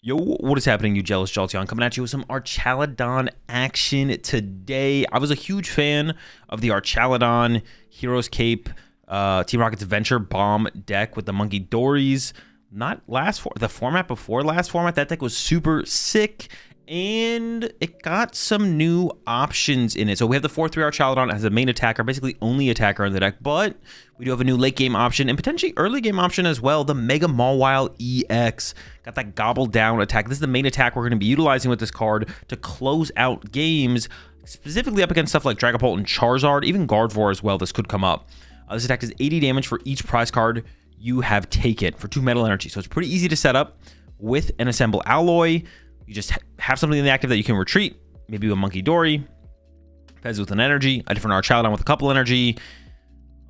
Yo, what is happening, you jealous Jolteon? Coming at you with some Archaludon action today. I was a huge fan of the Archaludon Heroes Cape Team Rocket's Venture Bomb deck with the Munkidoris. The format before last format, that deck was super sick, and it got some new options in it. So we have the 4-3 Archaludon as a main attacker, basically only attacker in the deck, but we do have a new late game option and potentially early game option as well. The Mega Mawile EX got that gobble down attack. This is the main attack we're going to be utilizing with this card to close out games, specifically up against stuff like Dragapult and Charizard, even Gardevoir as well. This could come up. This attack does 80 damage for each prize card you have taken for 2 Metal Energy. So it's pretty easy to set up with an Assemble Alloy. You just have something in the active that you can retreat, maybe a Munkidori, Fez with an energy, a different Archaludon with a couple energy,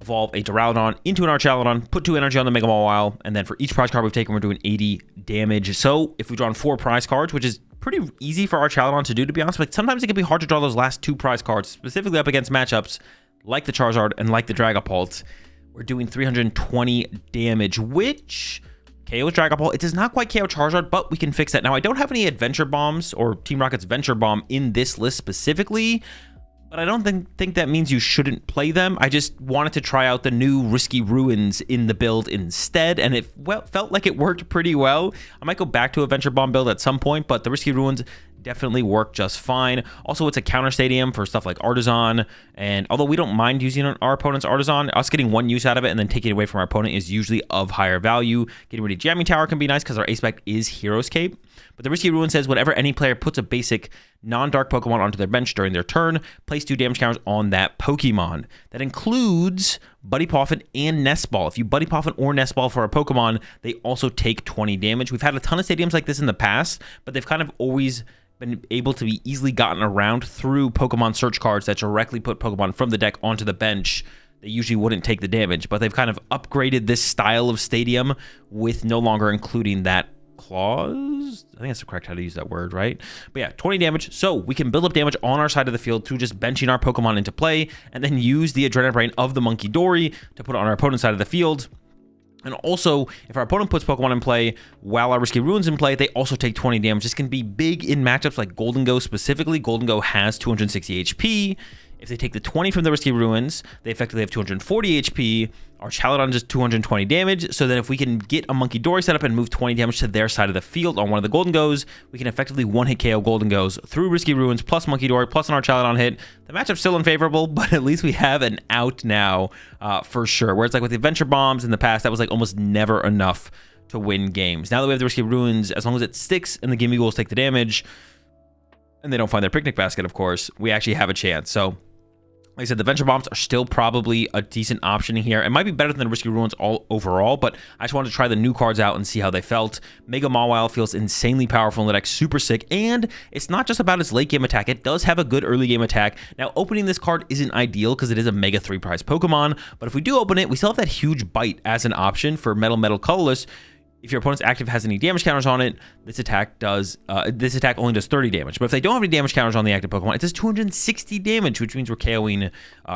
evolve a Duraludon into an Archaludon, put 2 energy on the Mega Mawile, and then for each prize card we've taken, we're doing 80 damage. So if we've drawn 4 prize cards, which is pretty easy for Archaludon to do, to be honest, but sometimes it can be hard to draw those last 2 prize cards, specifically up against matchups like the Charizard and like the Dragapult. We're doing 320 damage, which KO's Dragapult. It does not quite KO Charizard, but we can fix that. Now, I don't have any Adventure Bombs or Team Rocket's Venture Bomb in this list specifically, but I don't think that means you shouldn't play them. I just wanted to try out the new Risky Ruins in the build instead, and it felt like it worked pretty well. I might go back to a Venture Bomb build at some point, but the Risky Ruins definitely work just fine. Also, it's a counter stadium for stuff like Artisan, and although we don't mind using our opponent's Artisan, us getting 1 use out of it and then taking it away from our opponent is usually of higher value. Getting rid of Jamming Tower can be nice because our ace spec is Heroes Cape. But the Risky Ruin says whenever any player puts a basic non-dark Pokemon onto their bench during their turn, place 2 damage counters on that Pokemon. That includes Buddy Poffin and Nest Ball. If you Buddy Poffin or Nest Ball for a Pokemon, they also take 20 damage. We've had a ton of stadiums like this in the past, but they've kind of always been able to be easily gotten around through Pokemon search cards that directly put Pokemon from the deck onto the bench. They usually wouldn't take the damage, but they've kind of upgraded this style of stadium with no longer including that clause. I think that's the correct how to use that word, right? But yeah, 20 damage. So we can build up damage on our side of the field through just benching our Pokemon into play and then use the Adrenaline Brain of the Munkidori to put it on our opponent's side of the field. And also, if our opponent puts Pokemon in play while our Risky Ruins in play, they also take 20 damage. This can be big in matchups like Golden Go specifically. Golden Go has 260 HP. If they take the 20 from the Risky Ruins, they effectively have 240 HP. Archaludon just 220 damage. So then if we can get a Munkidori set up and move 20 damage to their side of the field on one of the Golden Goes, we can effectively one-hit KO Golden Goes through Risky Ruins plus Munkidori plus an Archaludon hit. The matchup's still unfavorable, but at least we have an out now for sure. Where it's like with the Adventure Bombs in the past, that was like almost never enough to win games. Now that we have the Risky Ruins, as long as it sticks and the Gimme Ghouls take the damage, and they don't find their picnic basket, of course, we actually have a chance. So like I said, the Venture Bombs are still probably a decent option here. It might be better than the Risky Ruins overall, but I just wanted to try the new cards out and see how they felt. Mega Mawile feels insanely powerful in the deck, super sick, and it's not just about its late game attack. It does have a good early game attack. Now, opening this card isn't ideal because it is a Mega 3 prize Pokemon, but if we do open it, we still have that huge bite as an option for Metal Colorless. If your opponent's active has any damage counters on it, this attack only does 30 damage. But if they don't have any damage counters on the active Pokemon, it does 260 damage, which means we're KOing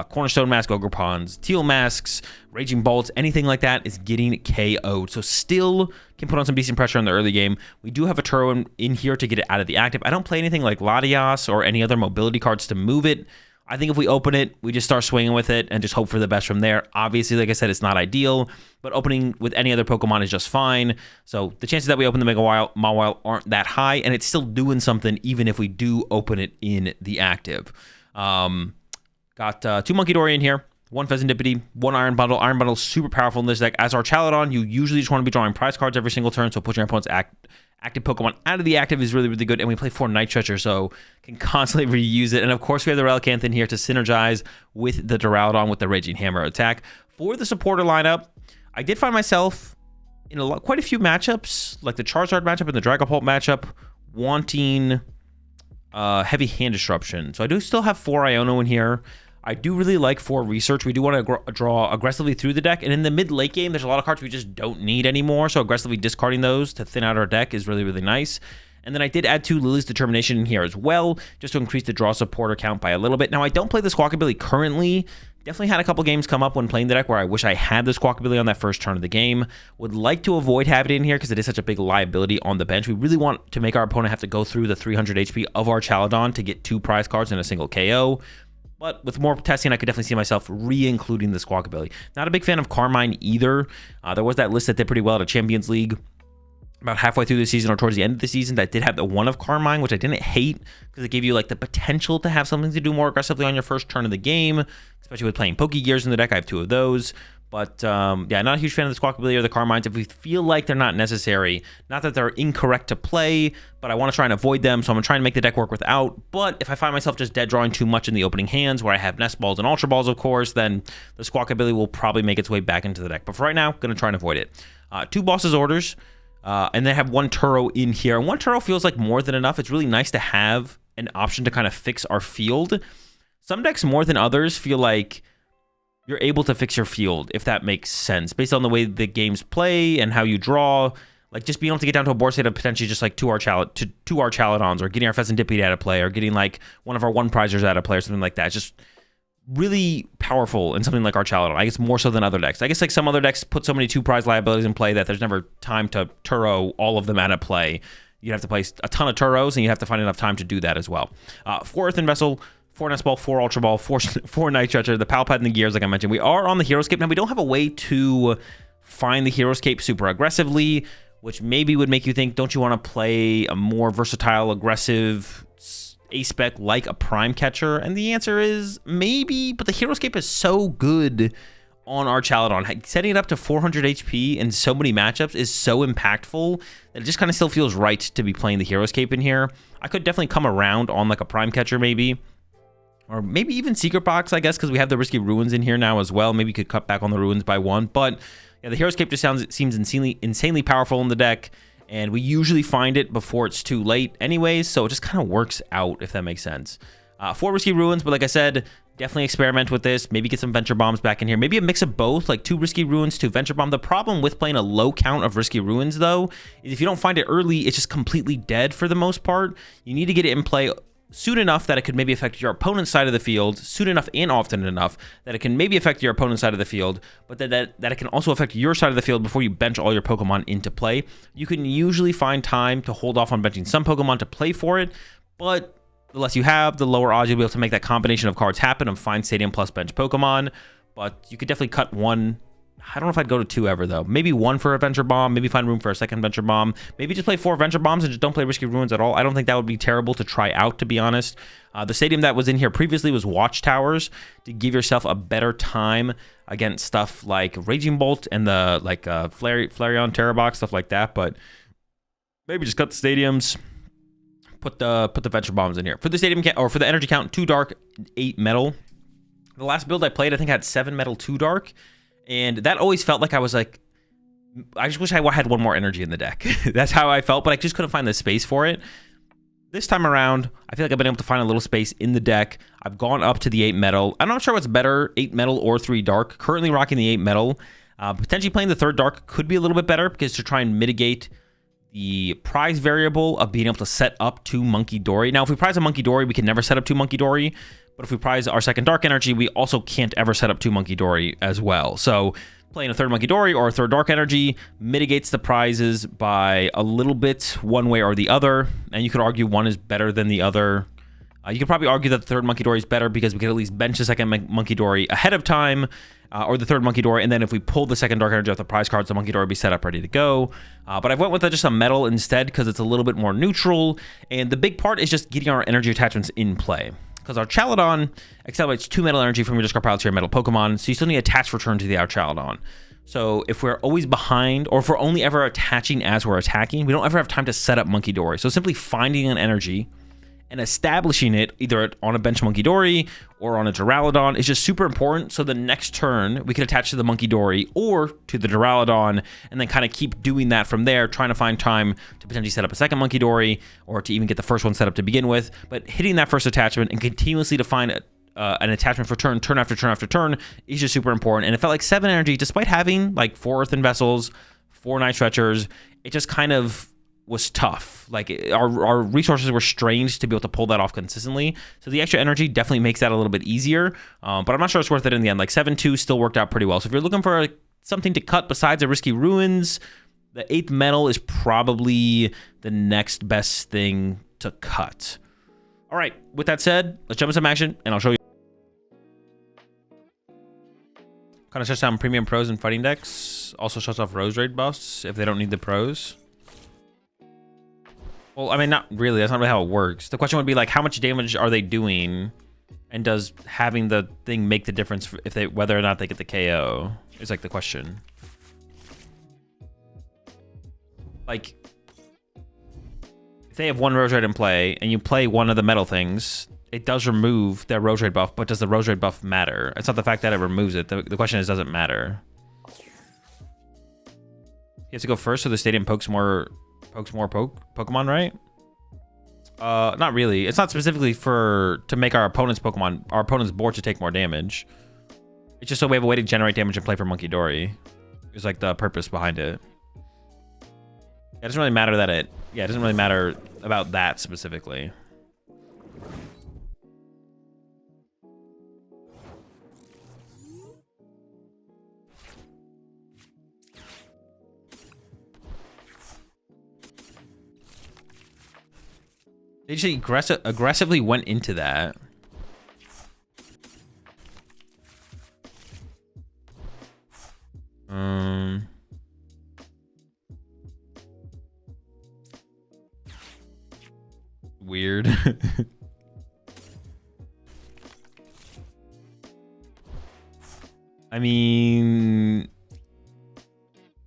Cornerstone Mask, Ogre Teal Masks, Raging Bolts, anything like that is getting KO'd. So still can put on some decent pressure in the early game. We do have a Turo in here to get it out of the active. I don't play anything like Latias or any other mobility cards to move it. I think if we open it, we just start swinging with it and just hope for the best from there. Obviously, like I said, it's not ideal, but opening with any other Pokemon is just fine. So the chances that we open the Mega Mawile aren't that high, and it's still doing something even if we do open it in the active. Got 2 Munkidori in here, 1 Fezandipiti, 1 Iron Bundle. Iron Bundle is super powerful in this deck. As Archaludon, you usually just want to be drawing prize cards every single turn, so pushing your opponent's active Pokemon out of the active is really, really good. And we play 4 Night Stretcher, so can constantly reuse it. And of course, we have the Relicanth in here to synergize with the Duraludon with the Raging Hammer attack. For the supporter lineup, I did find myself in quite a few matchups, like the Charizard matchup and the Dragapult matchup, wanting heavy hand disruption. So I do still have 4 Iono in here. I do really like 4 Research. We do want to draw aggressively through the deck. And in the mid-late game, there's a lot of cards we just don't need anymore. So aggressively discarding those to thin out our deck is really, really nice. And then I did add 2 Lillie's Determination in here as well, just to increase the draw supporter count by a little bit. Now, I don't play the Squawkabilly currently. Definitely had a couple games come up when playing the deck where I wish I had the Squawkabilly on that first turn of the game. Would like to avoid having it in here because it is such a big liability on the bench. We really want to make our opponent have to go through the 300 HP of Archaludon to get 2 prize cards in a single KO. But with more testing, I could definitely see myself re-including the Squawkabilly. Not a big fan of Carmine either. There was that list that did pretty well at a Champions League about halfway through the season or towards the end of the season that did have the one of Carmine, which I didn't hate because it gave you like the potential to have something to do more aggressively on your first turn of the game, especially with playing Pokégears in the deck. I have 2 of those. But yeah, not a huge fan of the Squawkabilly or the Carmines. If we feel like they're not necessary, not that they're incorrect to play, but I want to try and avoid them, so I'm trying to make the deck work without. But if I find myself just dead drawing too much in the opening hands, where I have Nest Balls and Ultra Balls, of course, then the Squawkabilly will probably make its way back into the deck. But for right now, I'm going to try and avoid it. 2 Boss's Orders. And they have 1 Turo in here. And 1 Turo feels like more than enough. It's really nice to have an option to kind of fix our field. Some decks more than others feel like you're able to fix your field, if that makes sense, based on the way the games play and how you draw. Like just being able to get down to a board state of potentially just like 2 Archaludons, or getting our Fezandipiti out of play, or getting like one of our 1 prizers out of play, or something like that. It's just really powerful in something like Archaludon. I guess more so than other decks. I guess like some other decks put so many 2 prize liabilities in play that there's never time to Turo all of them out of play. You'd have to place a ton of Turos, and you have to find enough time to do that as well. 4 Earthen Vessel, 4 Nest Ball, 4 Ultra Ball, 4 Night Stretcher, the Pal Pad and the Gears, like I mentioned. We are on the Heroescape. Now, we don't have a way to find the Heroescape super aggressively, which maybe would make you think, don't you want to play a more versatile, aggressive A-spec like a Prime Catcher? And the answer is maybe, but the Heroescape is so good on Archaludon. Setting it up to 400 HP in so many matchups is so impactful that it just kind of still feels right to be playing the Heroescape in here. I could definitely come around on like a Prime Catcher maybe, or maybe even Secret Box, I guess, because we have the Risky Ruins in here now as well. Maybe you could cut back on the Ruins by 1. But yeah, the Heroescape just seems insanely powerful in the deck, and we usually find it before it's too late anyways, so it just kind of works out, if that makes sense. 4 Risky Ruins, but like I said, definitely experiment with this. Maybe get some Venture Bombs back in here. Maybe a mix of both, like 2 Risky Ruins, 2 Venture Bomb. The problem with playing a low count of Risky Ruins, though, is if you don't find it early, it's just completely dead for the most part. You need to get it in play soon enough that it could maybe affect your opponent's side of the field, soon enough and often enough that it can maybe affect your opponent's side of the field, but that it can also affect your side of the field before you bench all your Pokemon into play. You can usually find time to hold off on benching some Pokemon to play for it, but the less you have, the lower odds you'll be able to make that combination of cards happen of find Stadium plus bench Pokemon. But you could definitely cut 1. I don't know if I'd go to 2 ever, though. Maybe 1 for a Venture Bomb. Maybe find room for a second Venture Bomb. Maybe just play 4 Venture Bombs and just don't play Risky Ruins at all. I don't think that would be terrible to try out, to be honest. The stadium that was in here previously was Watchtowers, to give yourself a better time against stuff like Raging Bolt and the like Flareon Terra Box, stuff like that. But maybe just cut the stadiums. Put the Venture Bombs in here. For the stadium or for the energy count, 2 Dark, 8 Metal. The last build I played, I think, had 7 Metal, 2 Dark. And that always felt like I was like, I just wish I had 1 more energy in the deck. That's how I felt, but I just couldn't find the space for it. This time around, I feel like I've been able to find a little space in the deck. I've gone up to the 8 Metal. I'm not sure what's better, 8 Metal or 3 Dark. Currently rocking the 8 Metal. Potentially playing the 3rd Dark could be a little bit better, because to try and mitigate the prize variable of being able to set up 2 Munkidori. Now, if we prize a Munkidori, we can never set up 2 Munkidori. But if we prize our 2nd Dark Energy, we also can't ever set up 2 Munkidori as well. So playing a 3rd Munkidori or a 3rd Dark Energy mitigates the prizes by a little bit one way or the other. And you could argue one is better than the other. You could probably argue that the 3rd Munkidori is better because we could at least bench the 2nd Munkidori ahead of time, or the 3rd Munkidori, and then if we pull the 2nd Dark Energy off the prize cards, the Munkidori will be set up ready to go. But I've went with just a Metal instead because it's a little bit more neutral, and the big part is just getting our energy attachments in play. Because Archaludon accelerates 2 Metal Energy from your discard pile to your Metal Pokemon, so you still need attach return to the Archaludon. So if we're always behind, or if we're only ever attaching as we're attacking, we don't ever have time to set up Munkidori. So simply finding an energy and establishing it either on a bench Munkidori or on a Duraludon is just super important. So the next turn we can attach to the Munkidori or to the Duraludon, and then kind of keep doing that from there, trying to find time to potentially set up a 2nd Munkidori or to even get the first one set up to begin with. But hitting that first attachment and continuously to find an attachment for turn after turn after turn is just super important. And it felt like 7 energy, despite having like 4 Earthen Vessels, 4 Night Stretchers, it just kind of was tough. Like our resources were strained to be able to pull that off consistently. So the extra energy definitely makes that a little bit easier. But I'm not sure it's worth it in the end. Like 7-2 still worked out pretty well. So if you're looking for something to cut besides a Risky Ruins, the 8th metal is probably the next best thing to cut. All right, with that said, let's jump into some action and I'll show you. Kind of shuts down premium pros and fighting decks. Also shuts off Rose Raid buffs if they don't need the pros. Well, I mean, not really. That's not really how it works. The question would be like, how much damage are they doing? And does having the thing make the difference if they, whether or not they get the KO? Is like the question. Like, if they have one Rose Raid in play and you play one of the metal things, it does remove their Rose Raid buff, but does the Rose Raid buff matter? It's not the fact that it removes it. The question is, does it matter? He has to go first so the stadium pokes more Pokemon, right? Not really. It's not specifically to make our opponent's board to take more damage. It's just so we have a way to generate damage and play for Munkidori. It's like the purpose behind it. It doesn't really matter that it doesn't really matter about that specifically. They just aggressively went into that. Weird. I mean,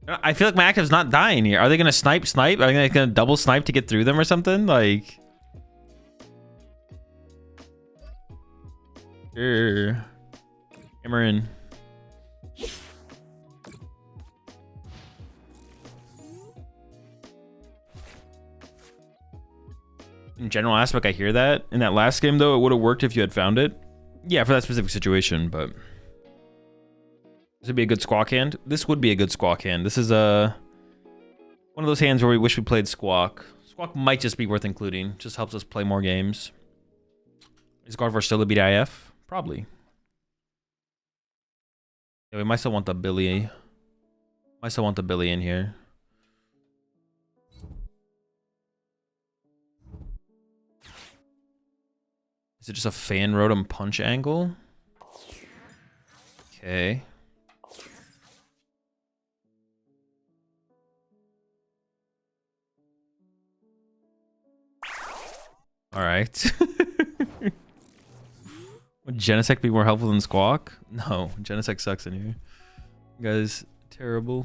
I feel like my active's not dying here. Are they gonna snipe? Are they gonna double snipe to get through them or something? Like, Hammer in. In general aspect, I hear that. In that last game, though, it would have worked if you had found it. Yeah, for that specific situation, but this would be a good Squawk hand. This would be a good Squawk hand. This is one of those hands where we wish we played Squawk. Squawk might just be worth including. Just helps us play more games. Is Gardevoir still a beat IF? Probably. Yeah, we might still want the Billy. Might still want the Billy in here. Is it just a fan Rotom punch angle? Okay. All right. Would Genesect be more helpful than Squawk? No, Genesect sucks in here. You guys, terrible.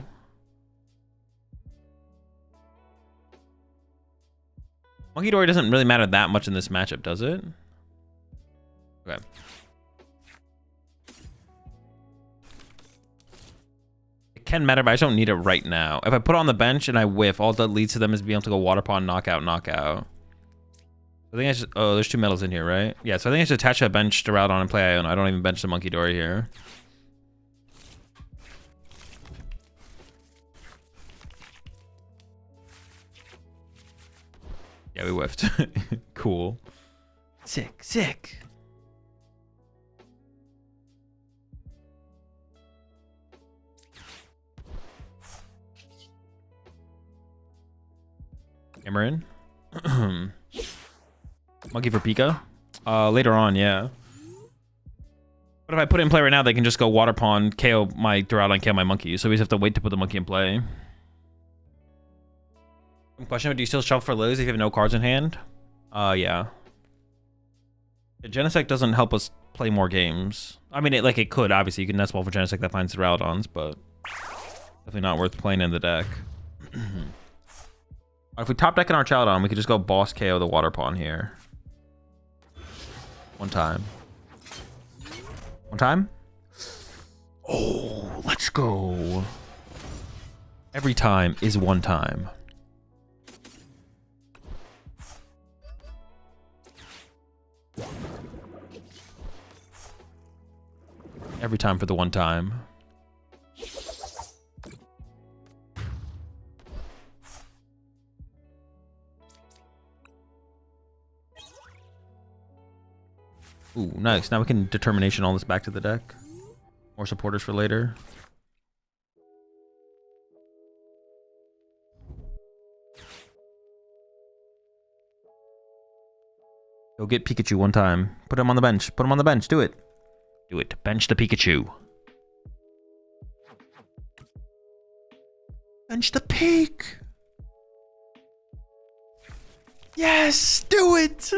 Munkidori doesn't really matter that much in this matchup, does it? Okay. It can matter, but I just don't need it right now. If I put it on the bench and I whiff, all that leads to them is being able to go Water Pond, knockout, knockout. I think I should... Oh, there's 2 metals in here, right? Yeah, so I think I should attach a bench to Duraludon and play Iono. I don't even bench the Munkidori here. Yeah, we whiffed. Cool. Sick, sick. Hammer in. Monkey for Pika? Later on, yeah. But if I put it in play right now, they can just go Water Pond, KO my Duraludon, KO my Monkey. So we just have to wait to put the Monkey in play. Question, do you still shuffle for Lilies if you have no cards in hand? Yeah. The Genesect doesn't help us play more games. I mean, it could, obviously. You can Nest Ball for Genesect that finds Duraludons, but definitely not worth playing in the deck. If we top deck an Archaludon, we could just go boss KO the Water Pond here. One time. One time? Oh, let's go. Every time is one time. Every time for the one time. Ooh, nice. Now we can determination all this back to the deck. More supporters for later. Go get Pikachu one time. Put him on the bench. Put him on the bench. Do it. Do it. Bench the Pikachu. Bench the Peak. Yes, do it.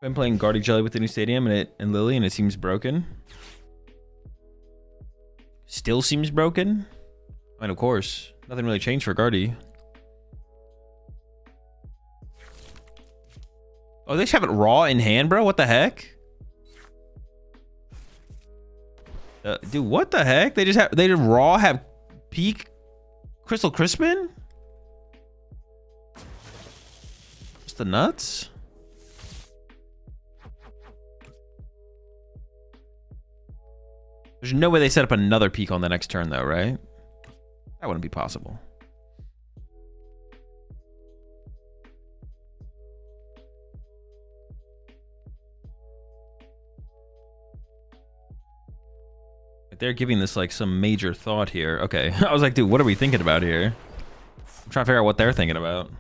Been playing Guardian Jelly with the new stadium and Lillie, and it seems broken. Still seems broken. I mean, of course, nothing really changed for Guardy. Oh, they just have it raw in hand, bro. What the heck? Dude, what the heck? They did raw have peak Crystal Crispin? Just the nuts? There's no way they set up another peak on the next turn though, right? That wouldn't be possible. They're giving this like some major thought here. Okay, I was like, dude, what are we thinking about here? I'm trying to figure out what they're thinking about.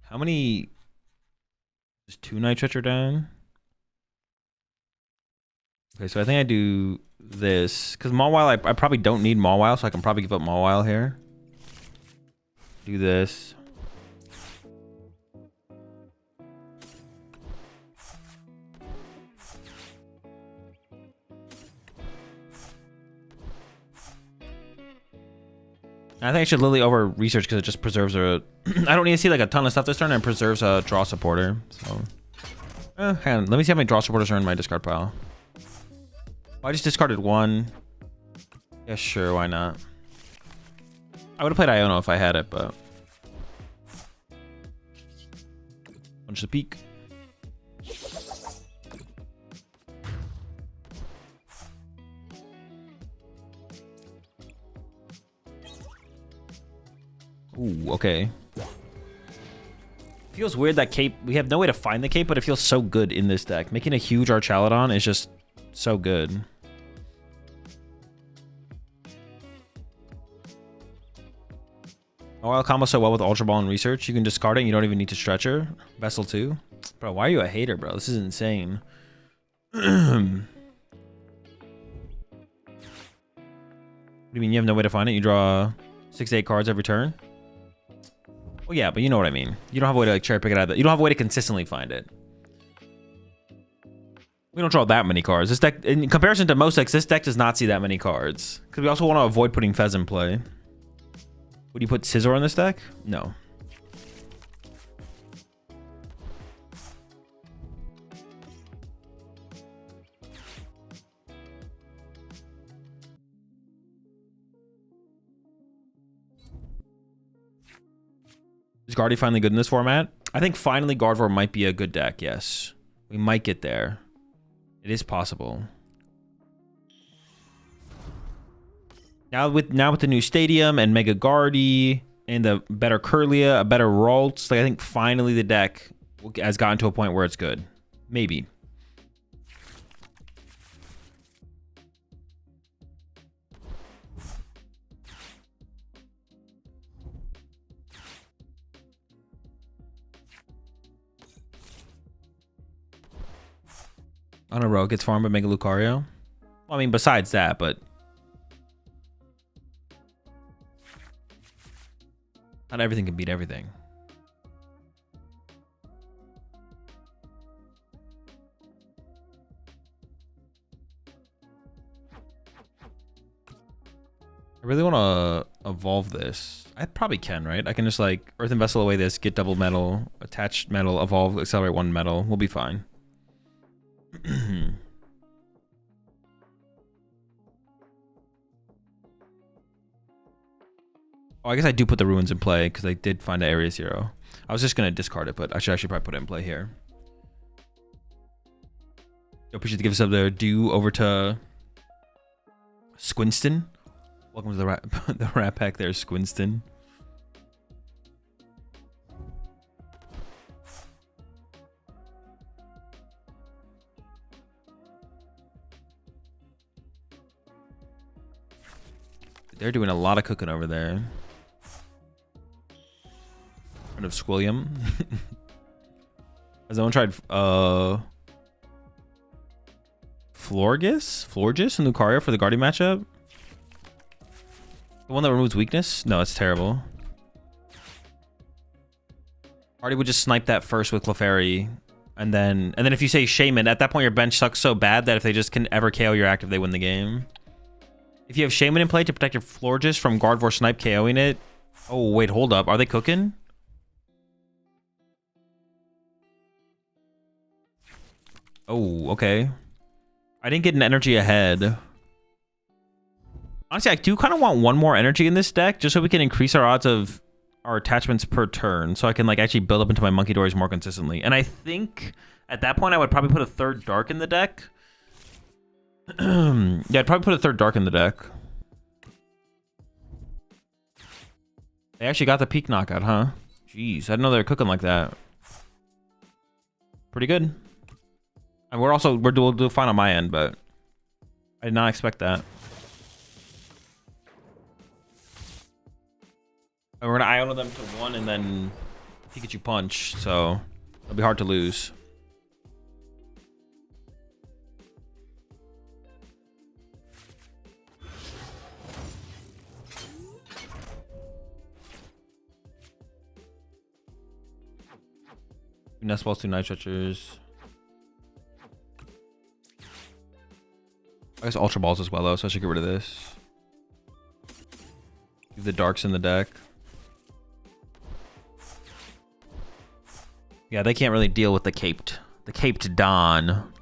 How many? There's 2 Night Stretcher down. Okay, so I think I do this because Mawile. I probably don't need Mawile, so I can probably give up Mawile here. Do this. I think I should Lillie over research because it just preserves a. I don't need to see like a ton of stuff this turn and preserves a draw supporter. So, hang on. Let me see how many draw supporters are in my discard pile. Oh, I just discarded 1. Yeah, sure. Why not? I would have played Iono if I had it, but punch the peak. Ooh, okay. Feels weird that cape. We have no way to find the cape, but it feels so good in this deck. Making a huge Archaludon is just so good. Mawile combo so well with Ultra Ball and Research. You can discard it and you don't even need to Stretcher. Vessel 2. Bro, why are you a hater, bro? This is insane. What do you mean you have no way to find it? You draw 6 to 8 cards every turn? Well, yeah, but you know what I mean. You don't have a way to like cherry pick it out. You don't have a way to consistently find it. We don't draw that many cards. This deck, in comparison to most decks, this deck does not see that many cards. Because we also want to avoid putting Fez in play. Would you put Scizor in this deck? No. Is Guardy finally good in this format? I think finally Gardevoir might be a good deck, yes. We might get there. It is possible. Now with the new stadium and Mega Guardy and the better Curlia, a better Ralts, like I think finally the deck has gotten to a point where it's good. Maybe. On a row gets farmed by Mega Lucario. Well, I mean, besides that, but not everything can beat everything. I really want to evolve this. I probably can, right? I can just like Earthen Vessel away this, get double metal, attach metal, evolve, accelerate 1 metal. We'll be fine. Oh, I guess I do put the ruins in play because I did find an area 0. I was just gonna discard it, but I should actually probably put it in play here. I appreciate to give us up there. Due over to Squinston. Welcome to the the rat pack there, Squinston. They're doing a lot of cooking over there. Kind of Squilliam. Has anyone tried Florges and Lucario for the Guardian matchup? The one that removes weakness? No, it's terrible. Artie would just snipe that first with Clefairy, and then if you say Shaman, at that point your bench sucks so bad that if they just can ever KO your active, they win the game. If you have Shaman in play to protect your Florges from Gardevoir Snipe KOing it. Oh, wait, hold up. Are they cooking? Oh, okay. I didn't get an energy ahead. Honestly, I do kind of want one more energy in this deck just so we can increase our odds of our attachments per turn. So I can like actually build up into my Munkidoris more consistently. And I think at that point I would probably put a third dark in the deck. Yeah, I'd probably put a third dark in the deck. They actually got the peak knockout, huh? Jeez, I didn't know they were cooking like that. Pretty good. And we'll do fine on my end, but I did not expect that. And we're gonna Iono them to 1 and then Pikachu punch, so it'll be hard to lose. Nest Balls, 2 Night Stretchers. I guess Ultra Balls as well, though, so I should get rid of this. Leave the Darks in the deck. Yeah, they can't really deal with the caped Don.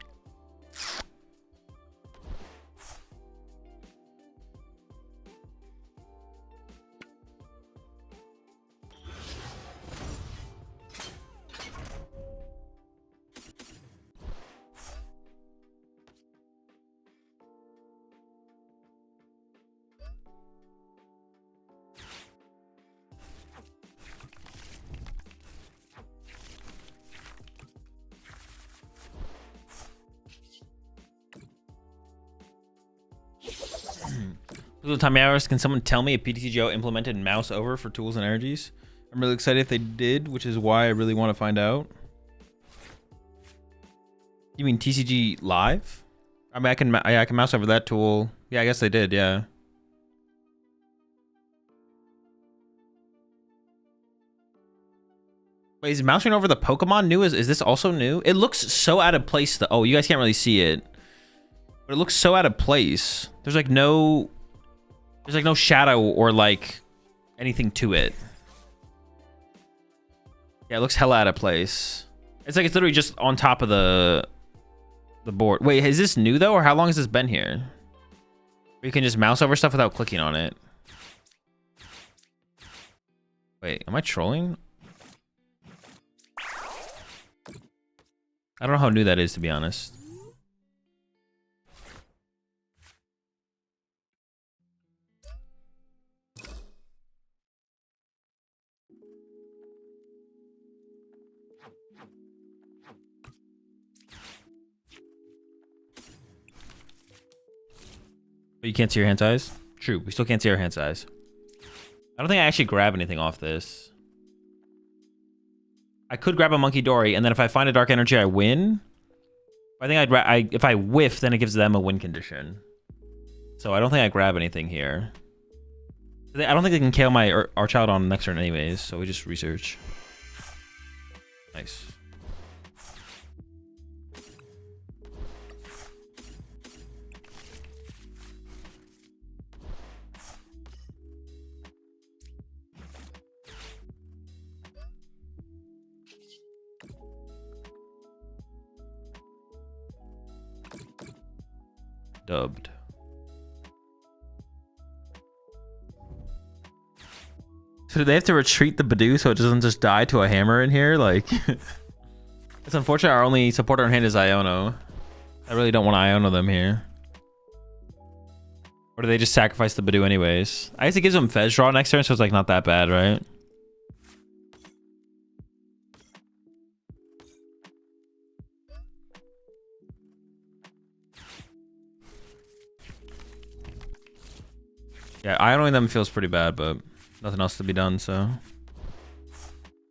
Time hours. Can someone tell me if PTCGO implemented mouse over for tools and energies? I'm really excited if they did, which is why I really want to find out. You mean TCG live? I mean, I can mouse over that tool. Yeah, I guess they did. Yeah. Wait, is mousing over the Pokemon new? Is this also new? It looks so out of place. Oh, you guys can't really see it, but it looks so out of place. There's like no shadow or like anything to it. Yeah, it looks hella out of place. It's like it's literally just on top of the board. Wait, is this new though, or how long has this been here? Where you can just mouse over stuff without clicking on it. Wait, am I trolling? I don't know how new that is, to be honest. But you can't see your hand size? True, we still can't see our hand size. I don't think I actually grab anything off this. I could grab a Munkidori, and then if I find a Dark Energy, I win. I think if I whiff, then it gives them a win condition. So I don't think I grab anything here. I don't think they can KO my Archaludon next turn anyways, so we just research. Nice. Dubbed. So do they have to retreat the Badoo so it doesn't just die to a hammer in here? Like, it's unfortunate our only supporter in hand is Iono. I really don't want to Iono them here. Or do they just sacrifice the Badoo anyways? I guess it gives them Fez draw next turn, so it's like not that bad, right? Yeah, Ionoing them feels pretty bad, but nothing else to be done, so.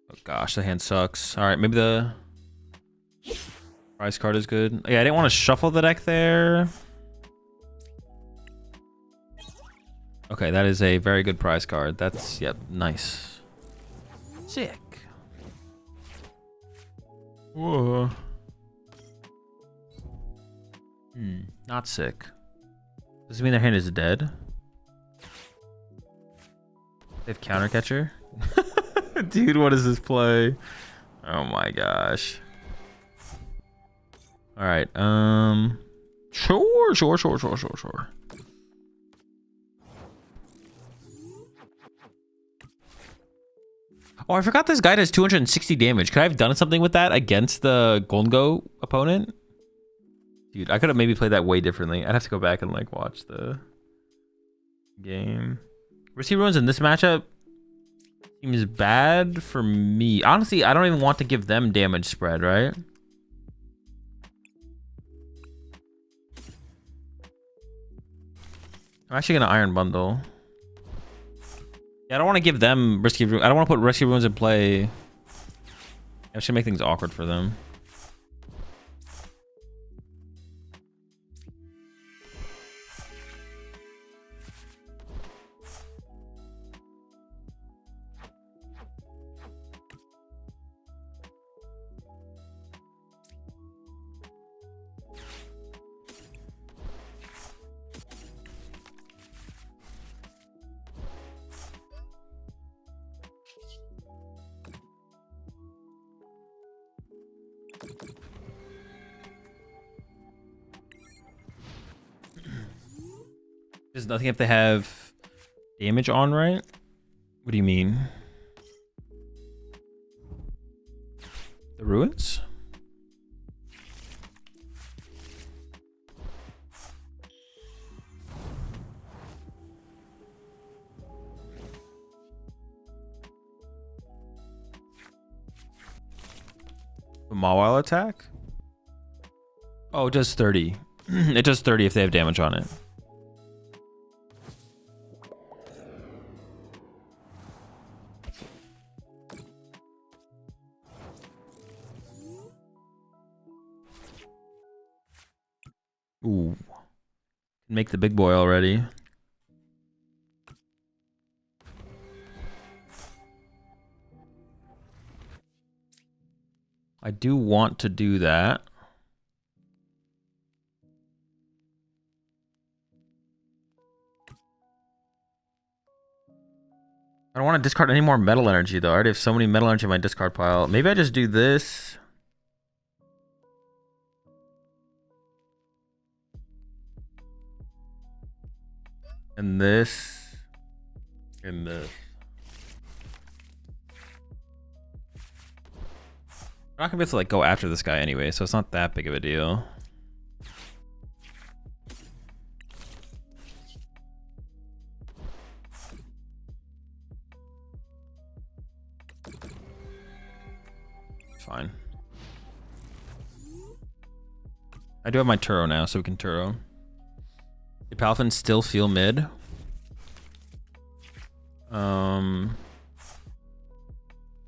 Oh gosh, the hand sucks. Alright, maybe the prize card is good. Yeah, I didn't want to shuffle the deck there. Okay, that is a very good prize card. That's, yep, nice. Sick. Whoa. Not sick. Does it mean their hand is dead? They have counter catcher? Dude, what is this play? Oh my gosh. Alright, sure. Oh, I forgot this guy does 260 damage. Could I have done something with that against the Goldengo opponent? Dude, I could have maybe played that way differently. I'd have to go back and like watch the game. Risky Ruins in this matchup seems bad for me. Honestly, I don't even want to give them damage spread, right? I'm actually gonna Iron Bundle. Yeah, I don't want to give them Risky Ruins. I don't want to put Risky Ruins in play. I should make things awkward for them. There's nothing if they have damage on, right? What do you mean? The ruins? The Mawile attack? Oh, it does 30. It does 30 if they have damage on it. Ooh. Make the big boy already. I do want to do that. I don't want to discard any more metal energy though. I already have so many metal energy in my discard pile. Maybe I just do this. And this. And this. I'm not gonna be able to like go after this guy anyway, so it's not that big of a deal. Fine. I do have my Turo now, so we can Turo. Did Palfin still feel mid?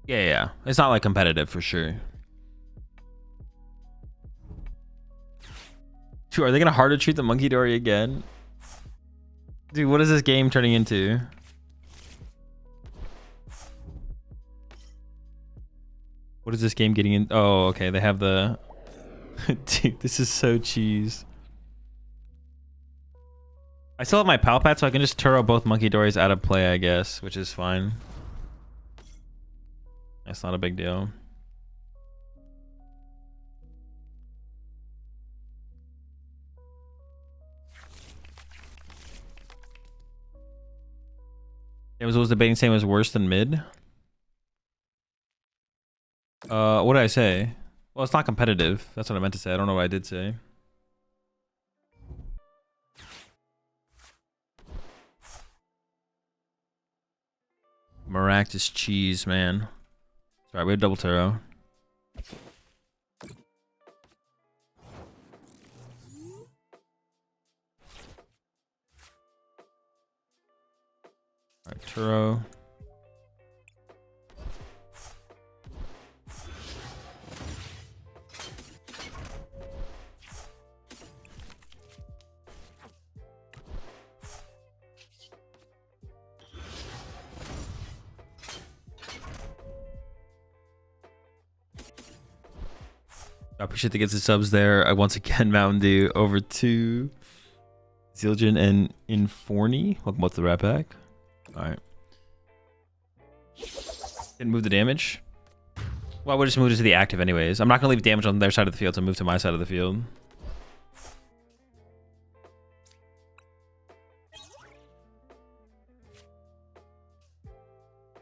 Yeah. It's not like competitive for sure. Dude, are they gonna hard to treat the Munkidori again? Dude, what is this game turning into? What is this game getting in? Oh, okay. They have the... Dude, this is so cheese. I still have my Pal Pad, so I can just Turo both Munkidoris out of play, I guess, which is fine. That's not a big deal. It was debating saying it was worse than mid. What did I say? Well, it's not competitive. That's what I meant to say. I don't know what I did say. Maractus cheese, man. Sorry, we have double Turo. Alright, Turo. I appreciate the gets the subs there. I once again Mountain Dew over to Zildjian and Inforni. Welcome to the rat pack. Alright. Didn't move the damage. Well, we'll just move it to the active anyways. I'm not gonna leave damage on their side of the field, so move to my side of the field.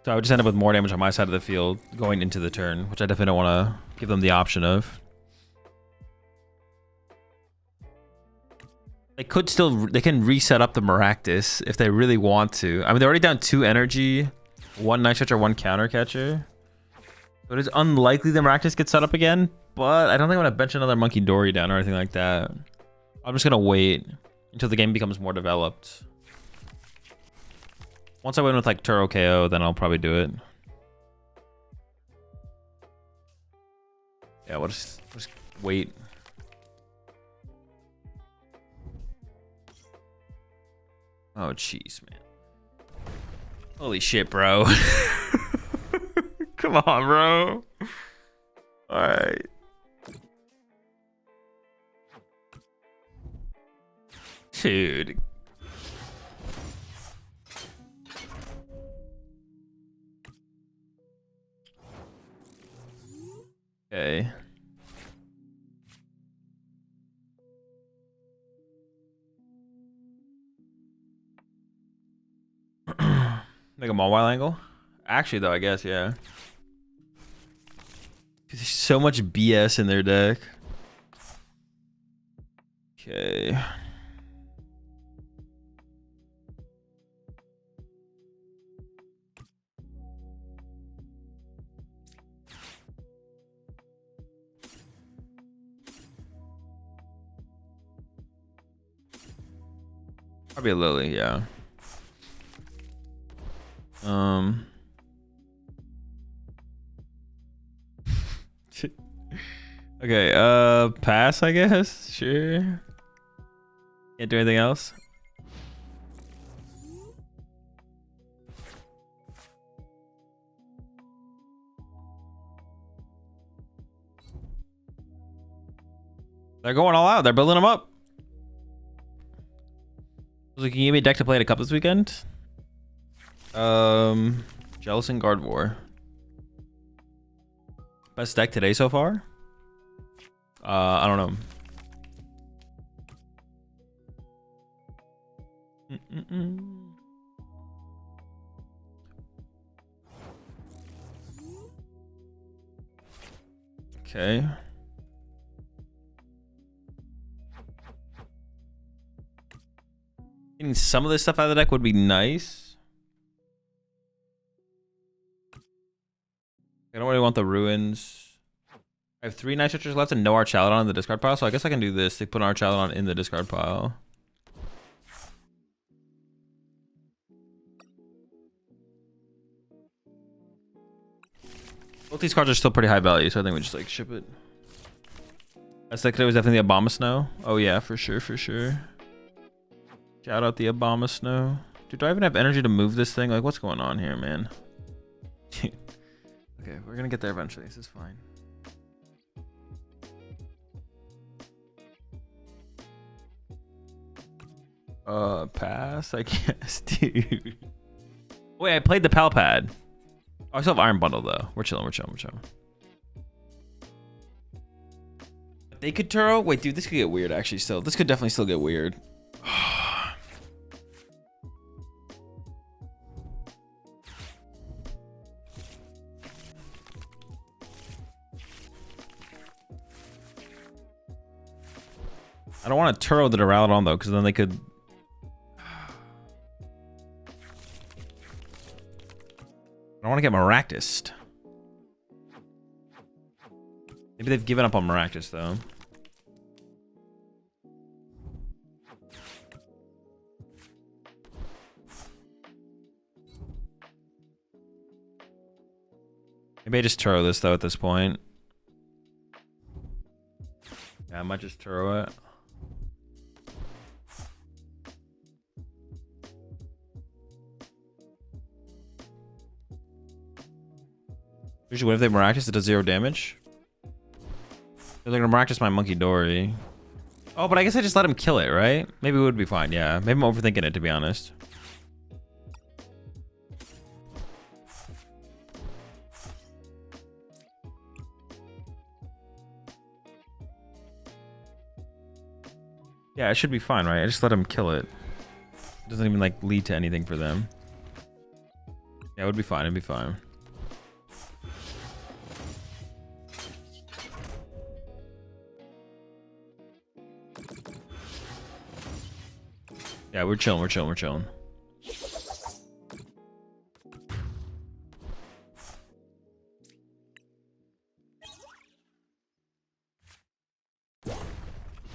So I would just end up with more damage on my side of the field going into the turn, which I definitely don't want to give them the option of. They can reset up the Maractus if they really want to. I mean, they're already down 2 energy, 1 Night Stretcher, 1 counter catcher. So it is unlikely the Maractus gets set up again, but I don't think I'm going to bench another Munkidori down or anything like that. I'm just going to wait until the game becomes more developed. Once I win with like Turo KO, then I'll probably do it. Yeah, we'll just wait. Oh, jeez, man. Holy shit, bro. Come on, bro. All right. Dude. Okay. Mega Mawile angle? Actually, though, I guess, yeah. There's so much BS in their deck. Okay. Probably a Lillie, yeah. Okay, pass, I guess. Sure. Can't do anything else. They're going all out. They're building them up. So can you give me a deck to play at a cup this weekend? Jealous and Gardevoir. Best deck today so far? I don't know. Okay. Getting some of this stuff out of the deck would be nice. I don't really want the ruins. I have 3 Night Stretchers left and no Archaludon in the discard pile, so I guess I can do this. They put an Archaludon in the discard pile. Both these cards are still pretty high value, so I think we just like ship it. Best deck today was definitely the Abomasnow. Oh yeah, for sure, for sure. Shout out the Abomasnow. Dude, do I even have energy to move this thing? Like, what's going on here, man? Okay, we're gonna get there eventually. This is fine. Pass, I guess, dude. Wait, I played the Pal Pad. Oh, I still have Iron Bundle though. We're chilling, we're chilling, we're chilling. They could Turo? Wait, dude, this could get weird actually still. This could definitely still get weird. I don't want to Turo the Duraludon though, because then they could. I don't want to get Maractused. Maybe they've given up on Maractus though. Maybe I just Turo this though at this point. Yeah, I might just Turo it. Usually, what if they Maractus? It does 0 damage. They're gonna Maractus my Munkidori. Oh, but I guess I just let him kill it, right? Maybe it would be fine. Yeah, maybe I'm overthinking it, to be honest. Yeah, it should be fine, right? I just let him kill it. It doesn't even like lead to anything for them. Yeah, it would be fine. It'd be fine. Yeah, we're chilling. We're chilling. We're chilling.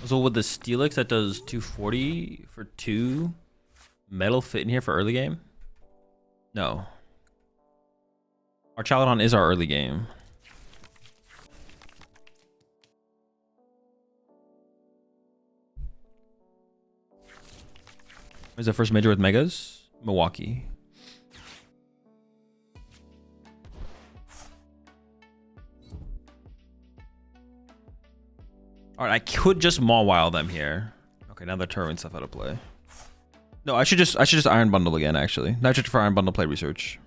So with the Steelix that does 240 for 2, Metal fit in here for early game? No. Archaludon is our early game. Where's the first major with Megas? Milwaukee. All right, I could just Mawile them here. Okay, now they're throwing stuff out of play. No, I should just Iron Bundle again. Actually, Night Stretcher for Iron Bundle play research.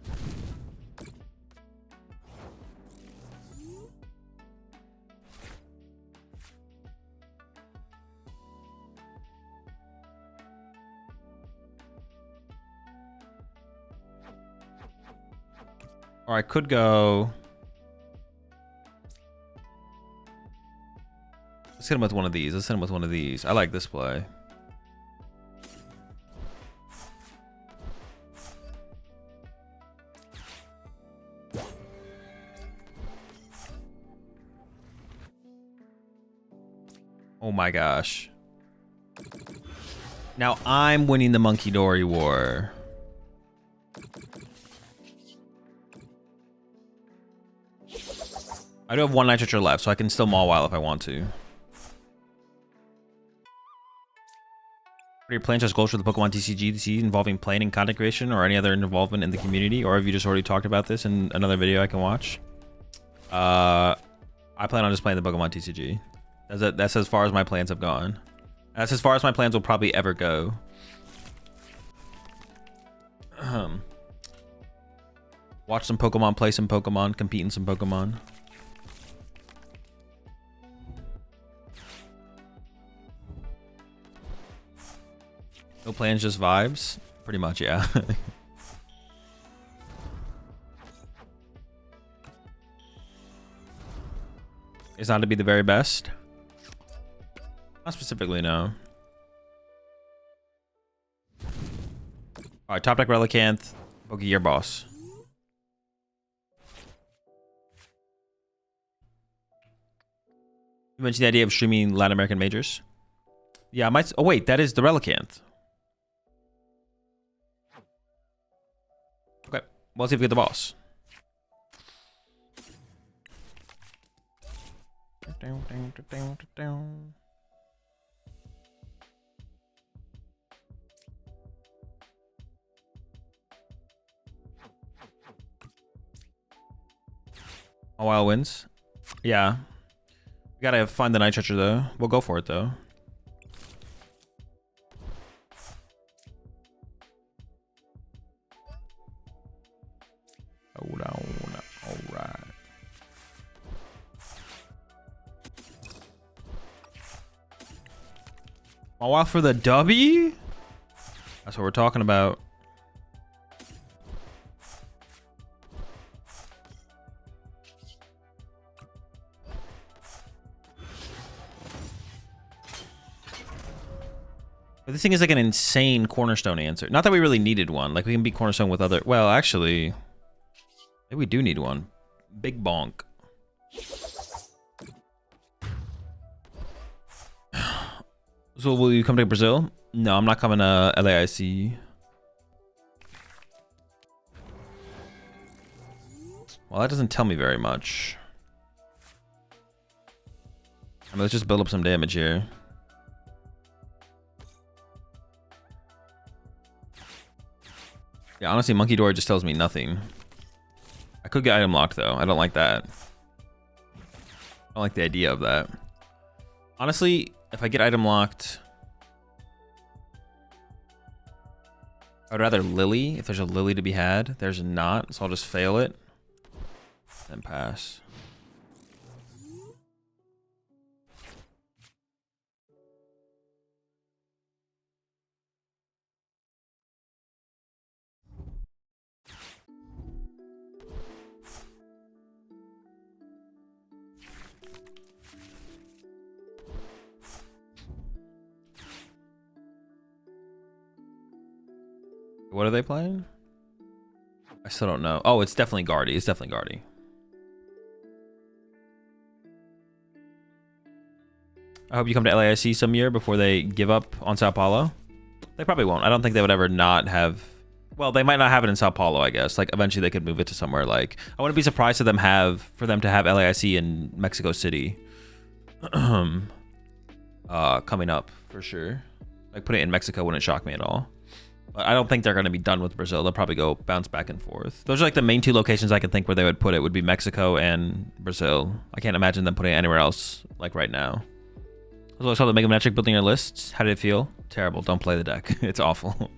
Or I could go. Let's hit him with one of these. Let's hit him with one of these. I like this play. Oh my gosh. Now I'm winning the Munkidori war. I do have one Night Stretcher left, so I can still Mawile if I want to. What are your plans as goals for the Pokemon TCG this season involving playing and content creation or any other involvement in the community? Or have you just already talked about this in another video I can watch? I plan on just playing the Pokemon TCG. That's as far as my plans have gone. That's as far as my plans will probably ever go. Watch some Pokemon, play some Pokemon, compete in some Pokemon. No plans, just vibes? Pretty much, yeah. It's not to be the very best? Not specifically, no. Alright, top deck Relicanth, Pokégear boss. You mentioned the idea of streaming Latin American majors? Yeah, I might. Oh, wait, that is the Relicanth. Okay, well, let's see if we get the boss. Mawile wins. Yeah. We gotta find the Night Stretcher though. We'll go for it though. Hold on. Alright. Mawile for the W? That's what we're talking about. But this thing is like an insane cornerstone answer. Not that we really needed one. Like we can beat cornerstone with other. Well, actually, maybe we do need one. Big bonk. So will you come to Brazil? No, I'm not coming to LAIC. Well, that doesn't tell me very much. I mean, let's just build up some damage here. Yeah, honestly, Munkidori just tells me nothing. I could get item locked, though. I don't like that. I don't like the idea of that. Honestly, if I get item locked, I would rather Lillie, if there's a Lillie to be had. There's not, so I'll just fail it. Then pass. What are they playing? I still don't know. Oh, it's definitely Guardy. It's definitely Guardy. I hope you come to LAIC some year before they give up on Sao Paulo. They probably won't. I don't think they would ever not have... Well, they might not have it in Sao Paulo, I guess. Like, eventually they could move it to somewhere like... I wouldn't be surprised for them to have LAIC in Mexico City. Coming up, for sure. Like, putting it in Mexico wouldn't shock me at all. But I don't think they're going to be done with Brazil. They'll probably go bounce back and forth. Those are like the main two locations I can think where they would put it would be Mexico and Brazil. I can't imagine them putting it anywhere else like right now. I saw the Mega Mawile building your lists. How did it feel? Terrible. Don't play the deck. It's awful.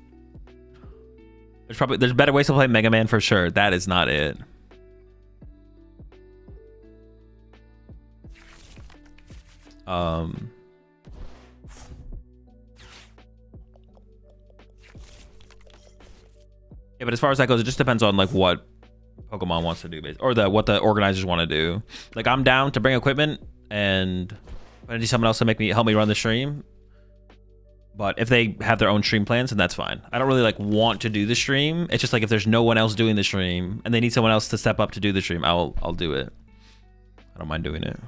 There's better ways to play Mega Man for sure. That is not it. Yeah, but as far as that goes, it just depends on like what Pokemon wants to do, or what the organizers want to do. Like I'm down to bring equipment and I need someone else to help me run the stream. But if they have their own stream plans, then that's fine. I don't really like want to do the stream. It's just like if there's no one else doing the stream and they need someone else to step up to do the stream, I'll do it. I don't mind doing it.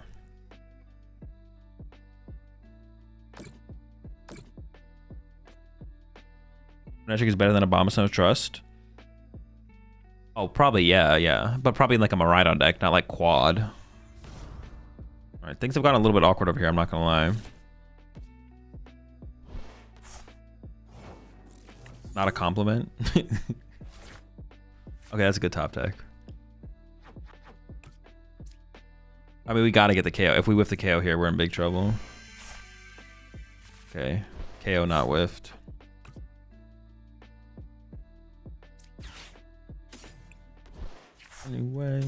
Magic is better than Abomasnow Trust. Oh, probably, yeah. But probably in like a Miraidon deck, not like quad. Alright, things have gotten a little bit awkward over here, I'm not gonna lie. Not a compliment. Okay, that's a good top deck. I mean, we gotta get the KO. If we whiff the KO here, we're in big trouble. Okay, KO not whiffed. Anyway.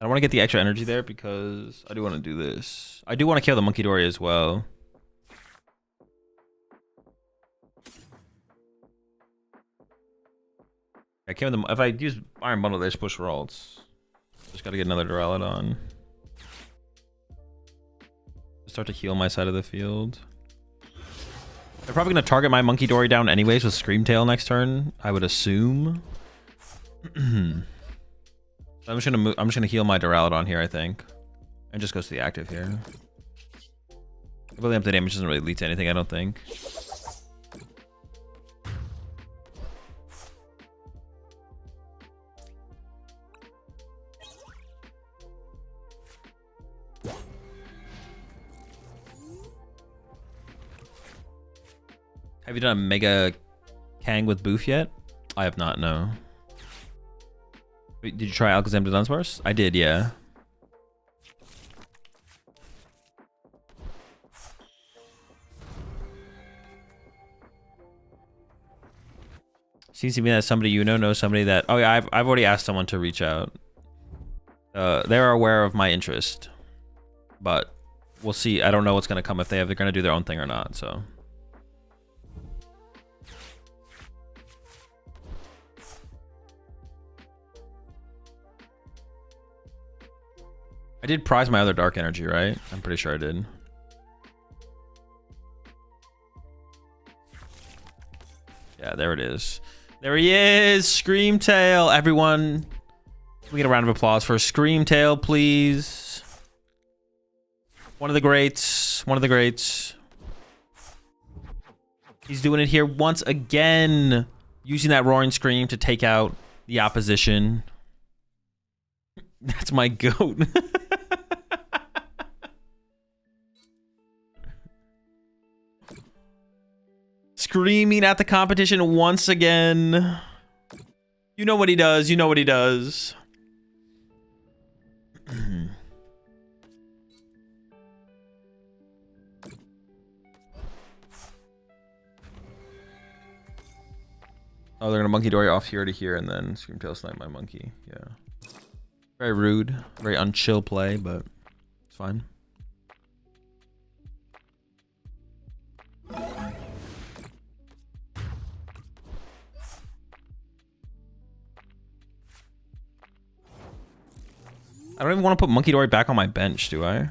I want to get the extra energy there because I do want to do this. I do want to kill the Munkidori as well. I kill them. If I use Iron Bundle, they just push rolls. Just got to get another Duraludon. Start to heal my side of the field. They're probably going to target my Munkidori down anyways with Screamtail next turn, I would assume. I'm just gonna heal my Duraludon here, I think. And just goes to the active here. Really up the damage doesn't really lead to anything, I don't think. Have you done a Mega Kang with Boof yet? I have not, no. Wait, did you try Alakazam to Dunsparce? I did, yeah. Seems to me that somebody you know knows somebody that... Oh yeah, I've already asked someone to reach out. They're aware of my interest. But we'll see. I don't know what's going to come if they're going to do their own thing or not, so... I did prize my other Dark Energy, right? I'm pretty sure I did. Yeah, there it is. There he is, Screamtail. Everyone, we get a round of applause for Screamtail, please. One of the greats. One of the greats. He's doing it here once again, using that roaring scream to take out the opposition. That's my goat. Screaming at the competition once again. You know what he does. You know what he does. Oh, they're gonna Munkidori off here to here and then Screamtail snipe my monkey. Yeah. Very rude. Very unchill play, but it's fine. I don't even want to put Munkidori back on my bench, do I? I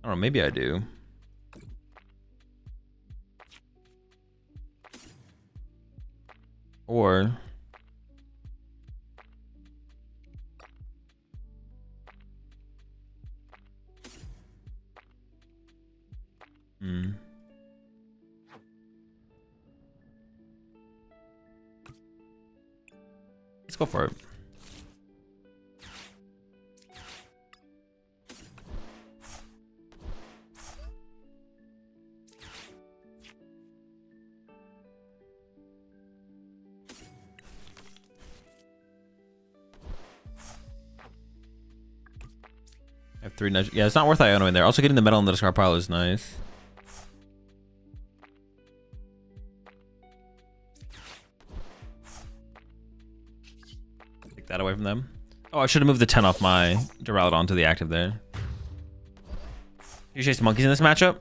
don't know, maybe I do. Or let's go for it. I have 3 nudge. Yeah, it's not worth Iono in there. Also, getting the metal in the discard pile is nice. Take that away from them. Oh, I should have moved the 10 off my Duraludon to the active there. You chase the monkeys in this matchup?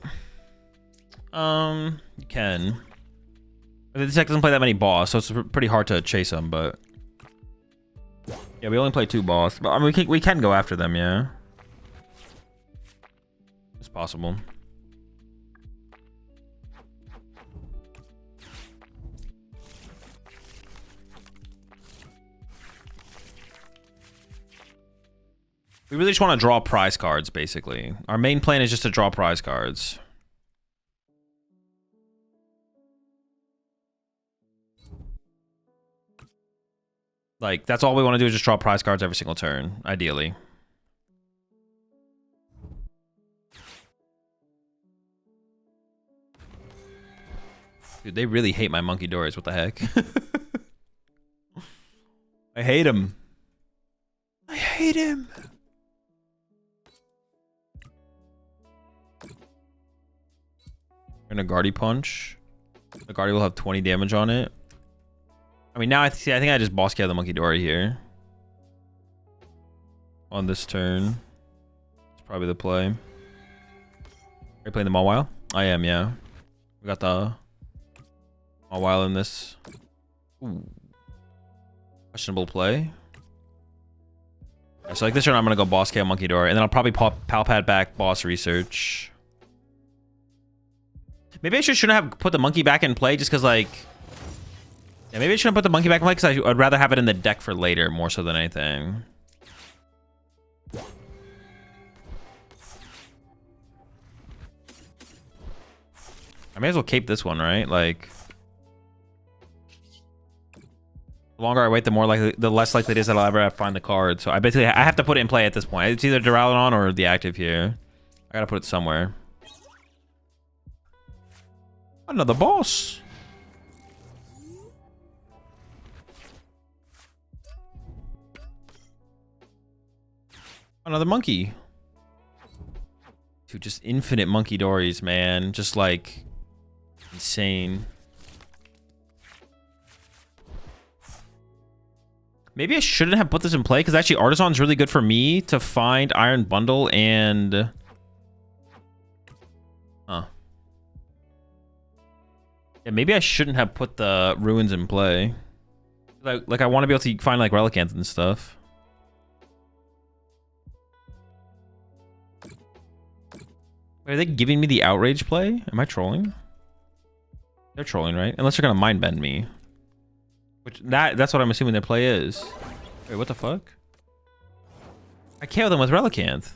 You can. This deck doesn't play that many boss, so it's pretty hard to chase them, but yeah, we only play 2 boss. But I mean, we can go after them, yeah. It's possible. We really just want to draw prize cards, basically. Our main plan is just to draw prize cards. Like, that's all we want to do is just draw prize cards every single turn, ideally. Dude, they really hate my Munkidoris. What the heck? I hate him. I hate him. And a Guardy Punch. The Guardy will have 20 damage on it. I mean, now I think I just boss killed the Munkidori here. On this turn. It's probably the play. Are you playing the Mawile? I am, yeah. We got the Mawile in this. Ooh. Questionable play. Yeah, so like this turn, I'm going to go boss kill Munkidori. And then I'll probably pop Pal Pad back, boss research. Maybe I shouldn't have put the monkey back in play just because, like... Yeah, maybe I shouldn't put the monkey back in play because I'd rather have it in the deck for later more so than anything. I may as well cape this one, right? Like... The longer I wait, the more likely, the less likely it is that I'll ever find the card. So I basically have to put it in play at this point. It's either Duraludon or the active here. I gotta put it somewhere. Another boss. Another monkey. Dude, just infinite Munkidoris, man. Just like insane. Maybe I shouldn't have put this in play because actually Artisan's really good for me to find Iron Bundle and... Huh. Yeah, maybe I shouldn't have put the Ruins in play. Like I want to be able to find like Relicanth and stuff. Wait, are they giving me the outrage play? Am I trolling? They're trolling, right? Unless they're gonna mind bend me. Which that's what I'm assuming their play is. Wait, what the fuck? I KO them with Relicanth.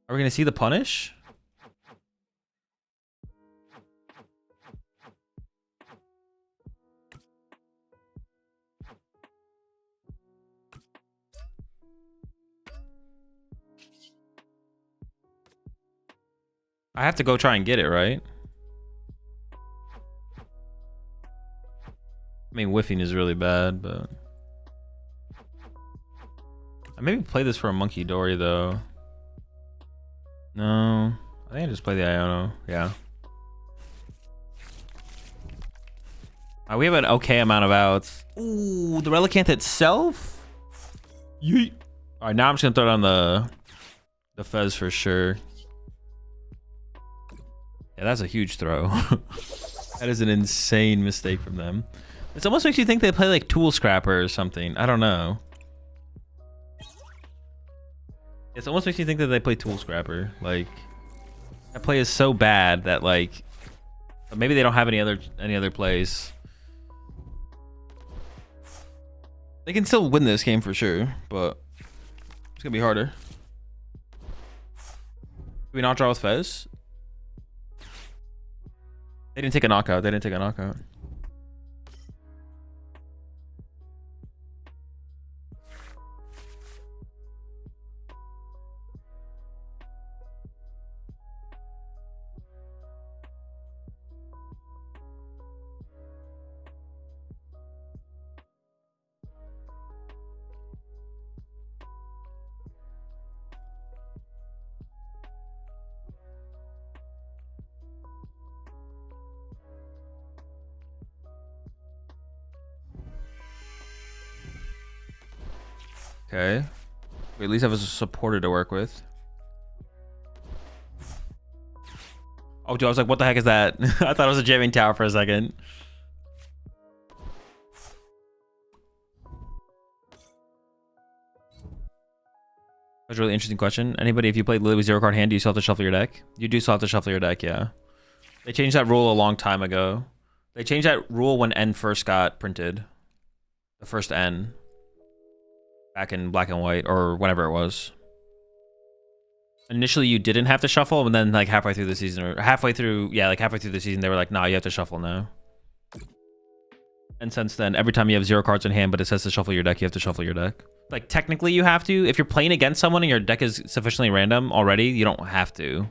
Are we gonna see the punish? I have to go try and get it, right? I mean, whiffing is really bad, but... I maybe play this for a Munkidori, though. No. I think I just play the Iono. Yeah. We have an okay amount of outs. Ooh, the Relicanth itself? Yeet. Alright, now I'm just gonna throw down the Fez for sure. Yeah, that's a huge throw. That is an insane mistake from them. It almost makes you think they play like Tool Scrapper or something. I don't know. It almost makes you think that they play Tool Scrapper. Like, that play is so bad that like, maybe they don't have any other plays. They can still win this game for sure, but it's gonna be harder. Did we not draw with Fez? They didn't take a knockout. They didn't take a knockout. Okay. We at least have a supporter to work with. Oh, dude, I was like, what the heck is that? I thought it was a jamming tower for a second. That's a really interesting question. Anybody, if you played Lillie with 0 card hand, do you still have to shuffle your deck? You do still have to shuffle your deck, yeah. They changed that rule a long time ago. They changed that rule when N first got printed. The first N. Back in black and white, or whenever it was. Initially, you didn't have to shuffle, and then like halfway through the season, or halfway through the season, they were like, nah, you have to shuffle now. And since then, every time you have 0 cards in hand, but it says to shuffle your deck, you have to shuffle your deck. Like, technically, you have to. If you're playing against someone and your deck is sufficiently random already, you don't have to.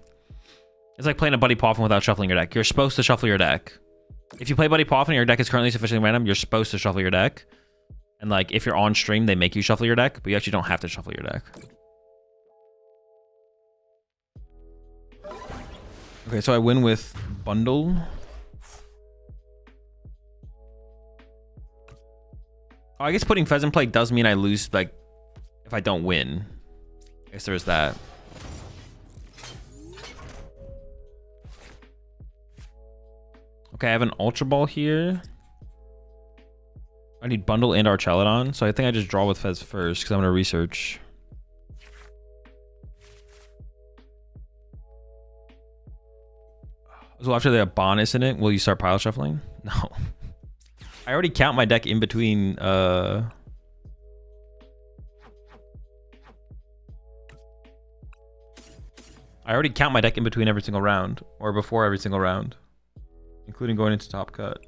It's like playing a Buddy Poffin without shuffling your deck. You're supposed to shuffle your deck. If you play Buddy Poffin and your deck is currently sufficiently random, you're supposed to shuffle your deck. And like, if you're on stream, they make you shuffle your deck, but you actually don't have to shuffle your deck. Okay, so I win with Bundle. Oh, I guess putting Fez in play does mean I lose, like, if I don't win. I guess there's that. Okay, I have an Ultra Ball here. I need Bundle and Archaludon, so I think I just draw with Fez first, because I'm going to research. So after they have Bonus in it, will you start pile shuffling? No. I already count my deck in between, I already count my deck in between every single round, or before every single round, including going into top cut.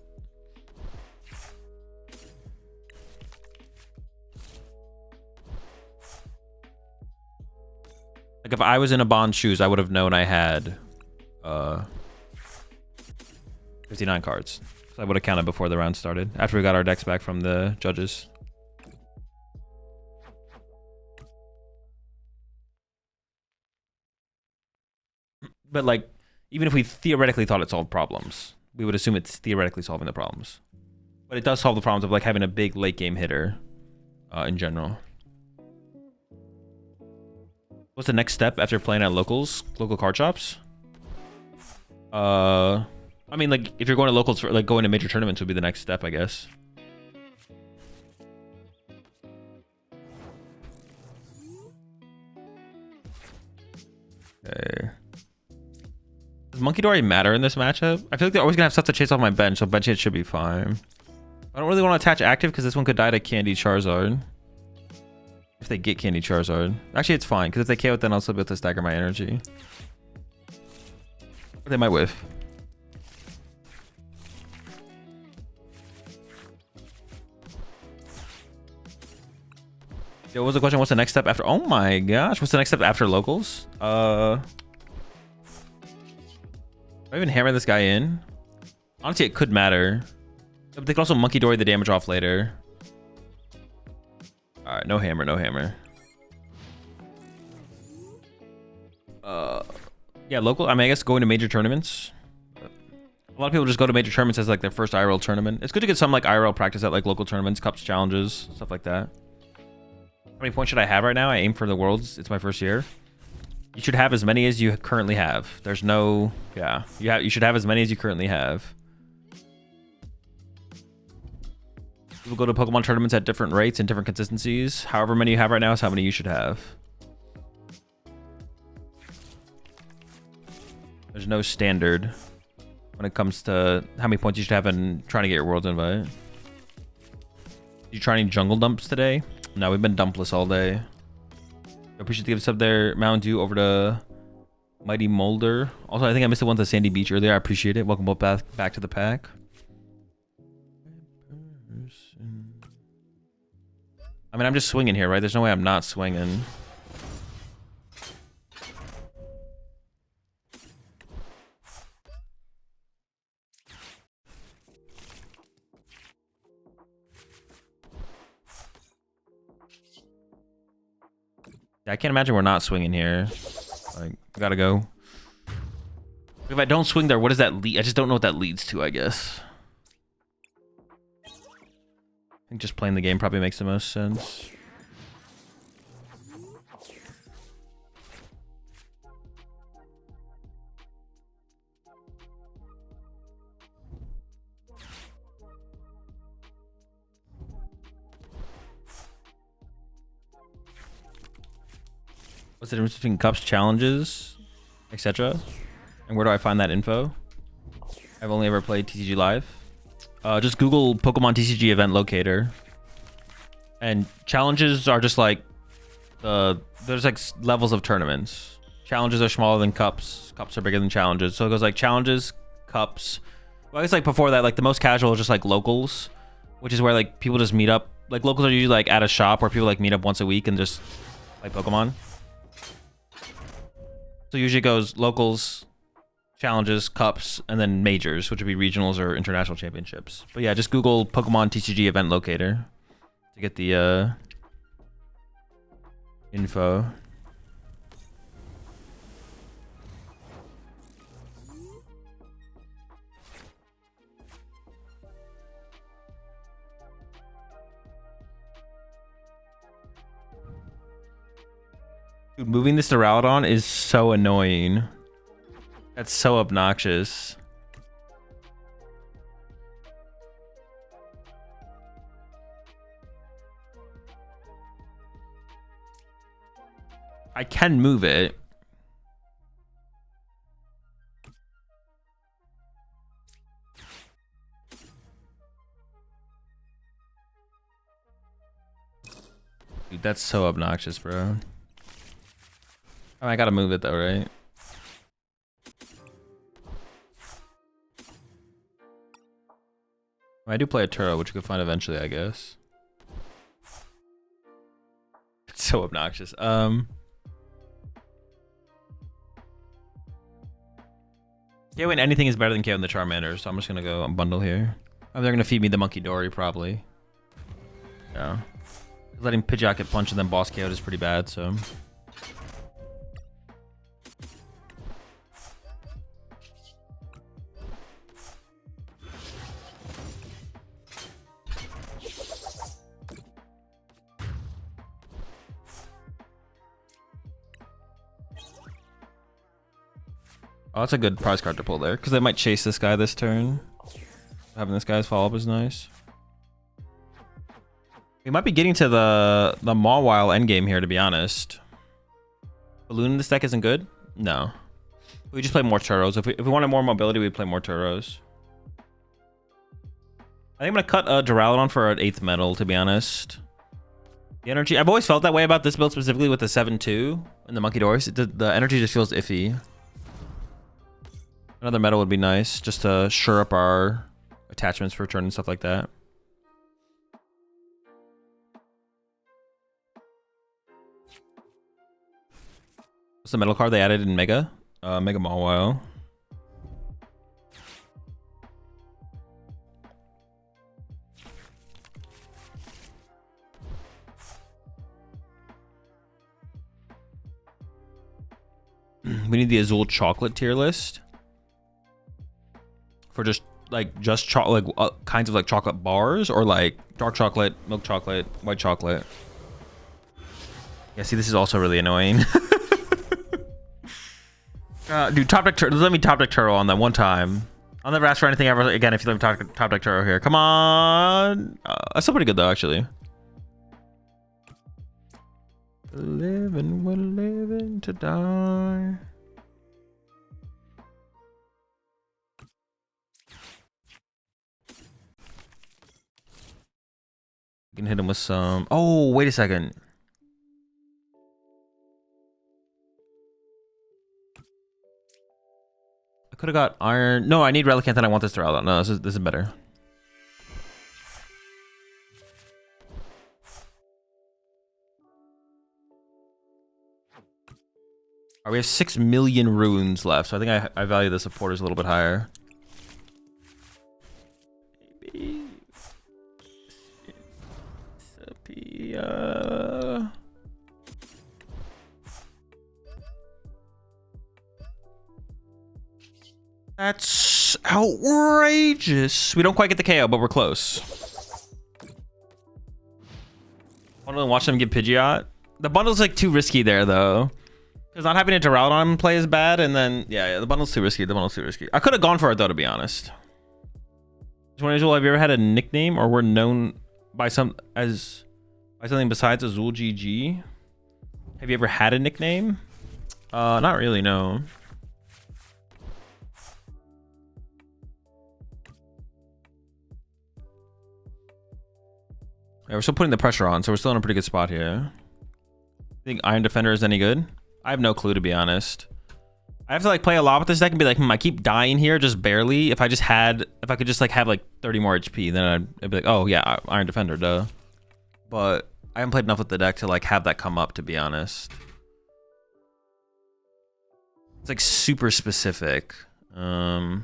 Like, if I was in a Bond's shoes, I would have known I had 59 cards. So I would have counted before the round started, after we got our decks back from the judges. But, like, even if we theoretically thought it solved problems, we would assume it's theoretically solving the problems. But it does solve the problems of, like, having a big late game hitter in general. What's the next step after playing at local card shops? I mean, like, if you're going to locals for, like, going to major tournaments would be the next step, I guess. Okay. Does Munkidori matter in this matchup? I feel like they're always gonna have stuff to chase off my bench, so bench hit should be fine. I don't really want to attach active because this one could die to Candy Charizard. If they get Candy Charizard. Actually, it's fine, because if they KO it, then I'll still be able to stagger my energy. But they might whiff. Yo, what was the question? What's the next step after? Oh my gosh, what's the next step after locals? Do I even hammer this guy in? Honestly, it could matter. But they can also Munkidori the damage off later. Alright, no hammer, no hammer. Yeah, local. I mean, I guess going to major tournaments. A lot of people just go to major tournaments as like their first IRL tournament. It's good to get some like IRL practice at like local tournaments, cups, challenges, stuff like that. How many points should I have right now? I aim for the worlds. It's my first year. You should have as many as you currently have. There's no, yeah. You should have as many as you currently have. People go to Pokemon tournaments at different rates and different consistencies. However many you have right now is how many you should have. There's no standard when it comes to how many points you should have in trying to get your world's invite. You try any jungle dumps today? No, we've been dumpless all day. I appreciate the give sub there, Mountain Dew over to Mighty Molder. Also, I think I missed the one to Sandy Beach earlier. I appreciate it. Welcome both back to the pack. I mean, I'm just swinging here, right? There's no way I'm not swinging. I can't imagine we're not swinging here. Like, gotta go. If I don't swing there, what does that lead? I just don't know what that leads to, I guess. I think just playing the game probably makes the most sense. What's the difference between cups, challenges, etc.? And where do I find that info? I've only ever played TCG Live. Just Google Pokemon TCG event locator. And challenges are just like there's like levels of tournaments. Challenges are smaller than cups. Cups are bigger than challenges. So it goes like challenges, cups. Well, I guess like before that, like the most casual is just like locals, which is where like people just meet up. Like locals are usually like at a shop where people like meet up once a week and just play Pokemon. So usually it goes locals, challenges, cups, and then majors, which would be regionals or international championships. But yeah, just Google Pokemon TCG event locator to get the info. Dude, moving this Duraludon is so annoying. That's so obnoxious. I can move it. Dude, that's so obnoxious, bro. Oh, I gotta move it though, right? I do play a Turo, which you could find eventually, I guess. It's so obnoxious. Yeah, when anything is better than KO in the Charmander, so I'm just gonna go bundle here. Oh, they're gonna feed me the Munkidori, probably. Yeah. Letting Pidgeot get punched and then boss KO'd is pretty bad, so... Oh, that's a good prize card to pull there, because they might chase this guy this turn. Having this guy's follow-up is nice. We might be getting to the Mawile endgame here, to be honest. Balloon in this deck isn't good. No. We just play more Turos. If we wanted more mobility, we'd play more Turos. I think I'm going to cut Duraludon for an 8th metal, to be honest. The energy... I've always felt that way about this build, specifically with the 7-2 and the Munkidori. The energy just feels iffy. Another metal would be nice, just to shore up our attachments for turn and stuff like that. What's the metal card they added in Mega? Mega Mawile. We need the Azul chocolate tier list for just chocolate, kinds of like chocolate bars, or like dark chocolate, milk chocolate, white chocolate. Yeah, see, this is also really annoying. Dude, top deck Turo. Let me top deck Turo on that one time. I'll never ask for anything ever again if you let me top deck Turo here. Come on. That's still pretty good though, actually. Living, we're living to die. You can hit him with some... Oh, wait a second. I could have got iron. No, I need Relicanth and I want this Duraludon. No, this is better. Alright, we have 6 million runes left, so I think I value the supporters a little bit higher. That's outrageous. We don't quite get the KO, but we're close. I want to watch them get Pidgeot. The bundle's like too risky there, though. Because not having a Duraludon play is bad, and then yeah, the bundle's too risky. The bundle's too risky. I could have gone for it though, to be honest. Azul, have you ever had a nickname or were known by something besides AzulGG? Have you ever had a nickname? Not really, no. Yeah, we're still putting the pressure on, so we're still in a pretty good spot here. Think Iron Defender is any good? I have no clue, to be honest. I have to like play a lot with this deck and be like, I keep dying here just barely. If I could just like have like 30 more HP, then I'd be like, oh yeah, Iron Defender, duh. But I haven't played enough with the deck to like have that come up, to be honest. It's like super specific. It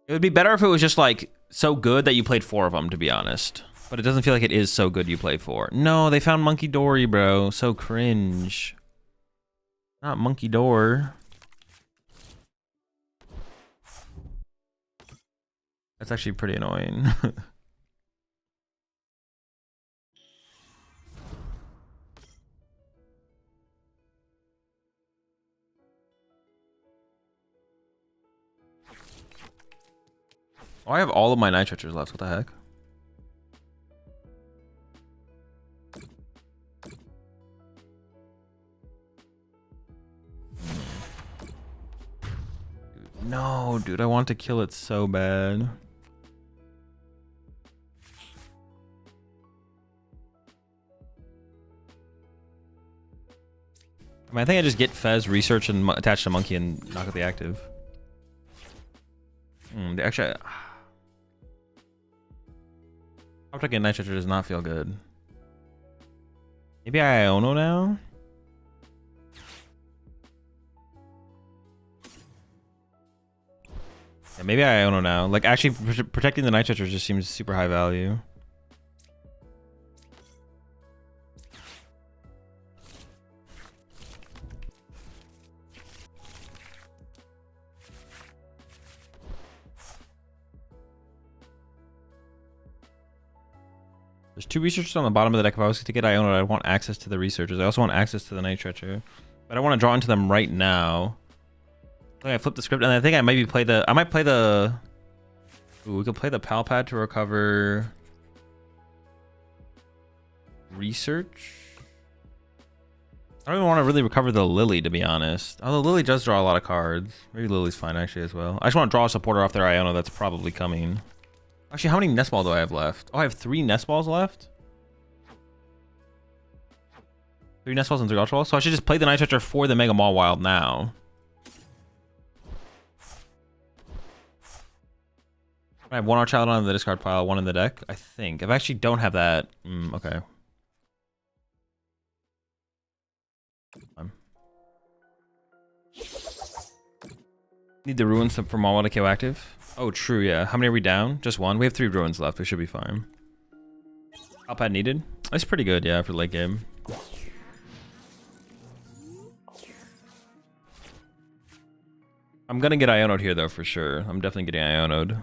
would be better if it was just like so good that you played 4 of them, to be honest. But it doesn't feel like it is so good you play 4. No, they found Munkidori, bro. So cringe. Not Munkidori. That's actually pretty annoying. Oh, I have all of my Night Stretchers left. What the heck? No, dude, I want to kill it so bad. I mean, I think I just get Fez, research, and attach to Monkey and knock out the active. Actually, Optic and Night Stretcher does not feel good. Maybe I Iono now? Yeah, maybe I Iono now. Like, actually, protecting the Night Stretcher just seems super high value. There's 2 researchers on the bottom of the deck. If I was to get Iono, I want access to the researchers. I also want access to the Night Stretcher. But I want to draw into them right now. I think I flipped the script, and I think I maybe play the... I might play the... Ooh, we could play the Pal Pad to recover... Research? I don't even want to really recover the Lillie, to be honest. Although Lillie does draw a lot of cards. Maybe Lillie's fine, actually, as well. I just want to draw a supporter off their Iono that's probably coming. Actually, how many Nest Balls do I have left? Oh, I have 3 Nest Balls left? 3 Nest Balls and 3 Ultra Balls? So I should just play the Night Stretcher for the Mega Mawile now. I have 1 Archaludon in the discard pile, 1 in the deck, I think. If I actually don't have that... okay. Need the ruins for Mawile to KO active. Oh, true, yeah. How many are we down? Just 1? We have 3 ruins left. We should be fine. Pal Pad needed. That's pretty good, yeah, for late game. I'm gonna get Iono'd here, though, for sure. I'm definitely getting Iono'd.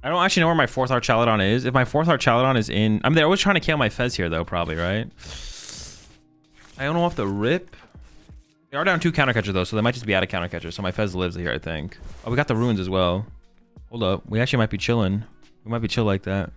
I don't actually know where my 4th Archaludon is. If my 4th Archaludon is in... I mean, they're always trying to KO my Fez here, though, probably, right? Iono off the rip. They are down 2 counter catchers, though, so they might just be out of counter catchers. So my Fez lives here, I think. Oh, we got the ruins as well. Hold up. We actually might be chilling. We might be chill like that.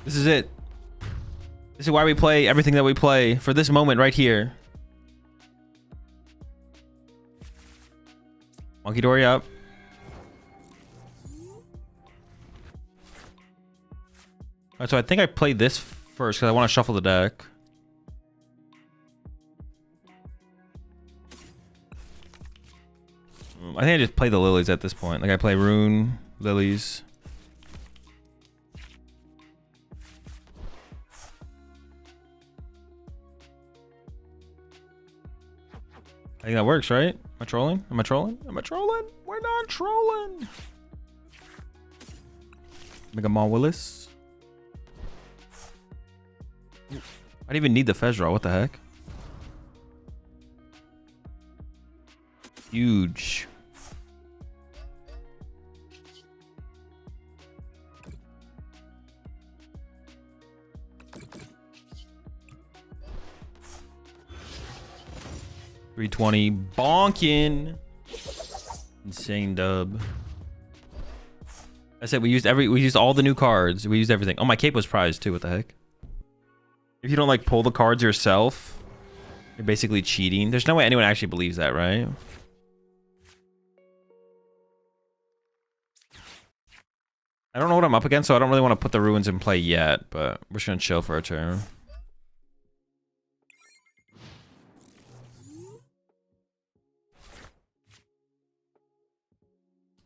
This is it. This is why we play everything that we play for this moment right here. Munkidori up. Alright, so I think I played this first because I want to shuffle the deck. I think I just play the Lilies at this point. Like I play Rune, Lilies. I think that works, right? Am I trolling? Am I trolling? Am I trolling? We're not trolling. Mega Mawile. I didn't even need the Fez draw. What the heck? Huge. $320 bonking. Insane dub. I said we used all the new cards. We used everything. Oh, my cape was prized too. What the heck? If you don't like pull the cards yourself, you're basically cheating. There's no way anyone actually believes that, right? I don't know what I'm up against, so I don't really want to put the ruins in play yet, but we're just gonna chill for a turn.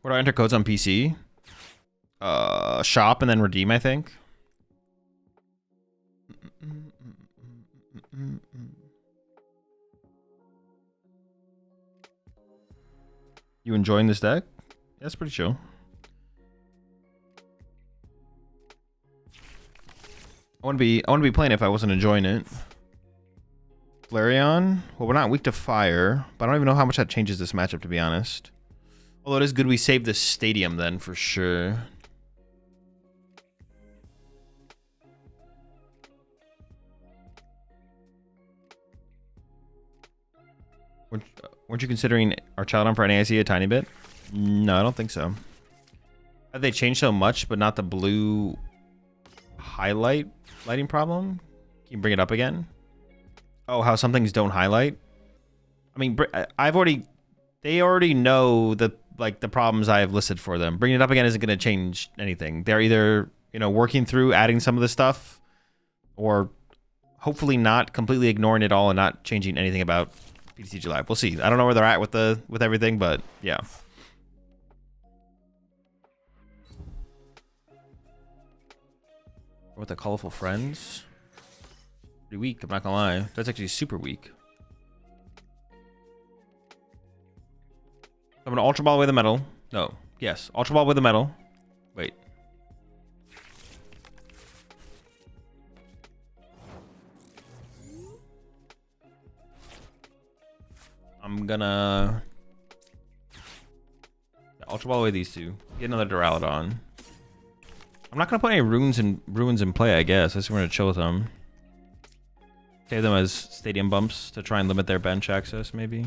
Where do I enter codes on PC? Shop and then redeem, I think. You enjoying this deck? Yeah, it's pretty chill. I wouldn't be playing it if I wasn't enjoying it. Flareon? Well, we're not weak to fire, but I don't even know how much that changes this matchup, to be honest. Although it is good we saved this stadium then, for sure. Weren't you considering Archaludon for NAIC a tiny bit? No, I don't think so. Have they changed so much, but not the blue lighting problem? Can you bring it up again? Oh, how some things don't highlight? I mean, they already know the problems I have listed for them. Bringing it up again isn't going to change anything. They're either, you know, working through adding some of the stuff, or hopefully not completely ignoring it all and not changing anything about PTCG Live. We'll see. I don't know where they're at with everything, but yeah. With the colorful friends, pretty weak. I'm not gonna lie. That's actually super weak. I'm gonna Ultra Ball away the metal. No. Yes. Ultra Ball with the metal. Wait. I'm gonna Ultra Ball away these two. Get another Duraludon. I'm not gonna put any ruins in play, I guess. I just want to chill with them. Save them as stadium bumps to try and limit their bench access, maybe.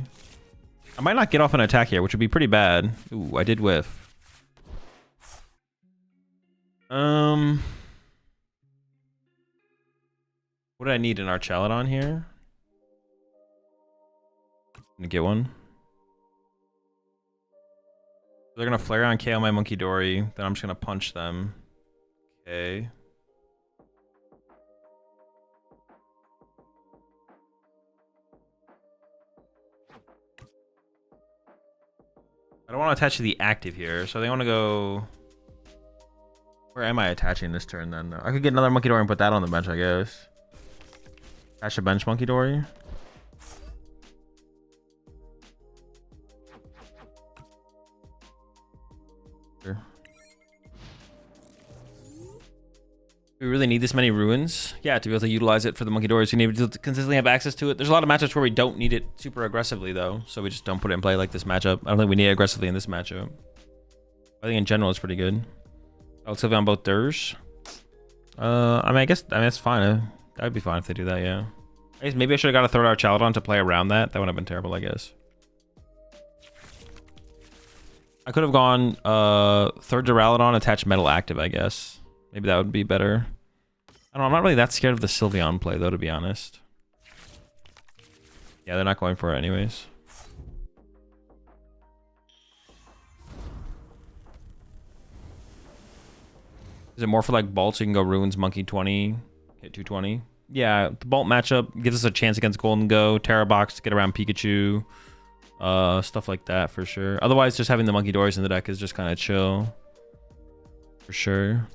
I might not get off an attack here, which would be pretty bad. Ooh, I did whiff. What do I need in Archaludon here? Gonna get one. They're gonna flare on KO my Munkidori, then I'm just gonna punch them. Okay. I don't want to attach to the active here, so they want to go... Where am I attaching this turn then? I could get another Munkidori and put that on the bench, I guess. Attach a bench Munkidori. Sure. We really need this many ruins? Yeah, to be able to utilize it for the Munkidoris. We need to consistently have access to it. There's a lot of matchups where we don't need it super aggressively, though. So we just don't put it in play like this matchup. I don't think we need it aggressively in this matchup. I think in general it's pretty good. I'll Sylvie on both Durs. I mean, it's fine. That would be fine if they do that, yeah. I guess maybe I should have got a third Archaludon to play around that. That would have been terrible, I guess. I could have gone third Duraludon, attached Metal Active, I guess. Maybe that would be better. I don't know, I'm not really that scared of the Sylveon play, though, to be honest. Yeah, they're not going for it anyways. Is it more for, like, Bolt so you can go Ruins, Monkey 20, hit 220? Yeah, the Bolt matchup gives us a chance against Golden Go, Terra Box to get around Pikachu. Stuff like that, for sure. Otherwise, just having the Munkidoris in the deck is just kind of chill. For sure.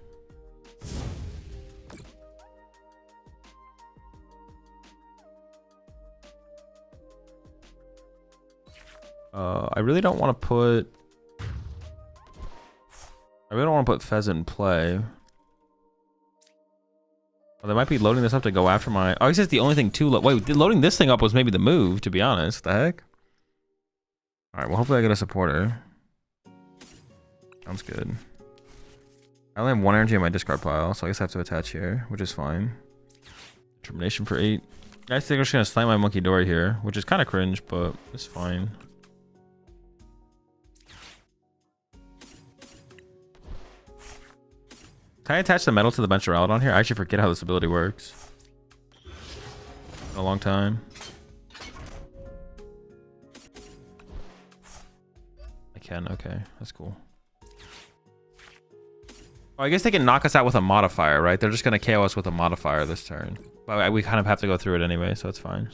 I really don't want to put... Fez in play. Oh, they might be loading this up to go after my... Oh, he says the only thing too... Wait, loading this thing up was maybe the move, to be honest. The heck? Alright, well, hopefully I get a supporter. Sounds good. I only have one energy in my discard pile, so I guess I have to attach here, which is fine. Determination for 8. I think I'm just going to slam my Munkidori here, which is kind of cringe, but it's fine. Can I attach the metal to the bench Duraludon here? I actually forget how this ability works. In a long time. I can, okay. That's cool. Oh, I guess they can knock us out with a modifier, right? They're just going to KO us with a modifier this turn. But we kind of have to go through it anyway, so it's fine.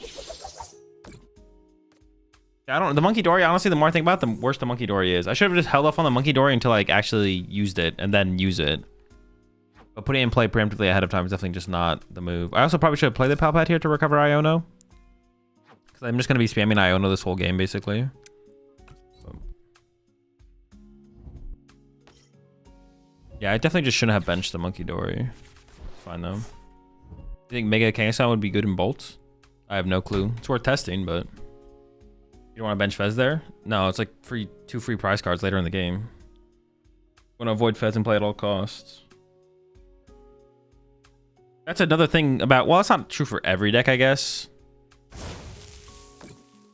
Yeah, the Munkidori, honestly, the more I think about it, the worse the Munkidori is. I should have just held off on the Munkidori until I like, actually used it and then use it. But putting it in play preemptively ahead of time is definitely just not the move. I also probably should have played the Pal Pad here to recover Iono. Because I'm just going to be spamming Iono this whole game, basically. So. Yeah, I definitely just shouldn't have benched the Munkidori. It's fine, though. You think Mega Kangaskhan would be good in bolts? I have no clue. It's worth testing, but... You don't want to bench Fez there? No, it's like two free prize cards later in the game. Want to avoid Fez and play at all costs. That's another thing about... Well, it's not true for every deck, I guess.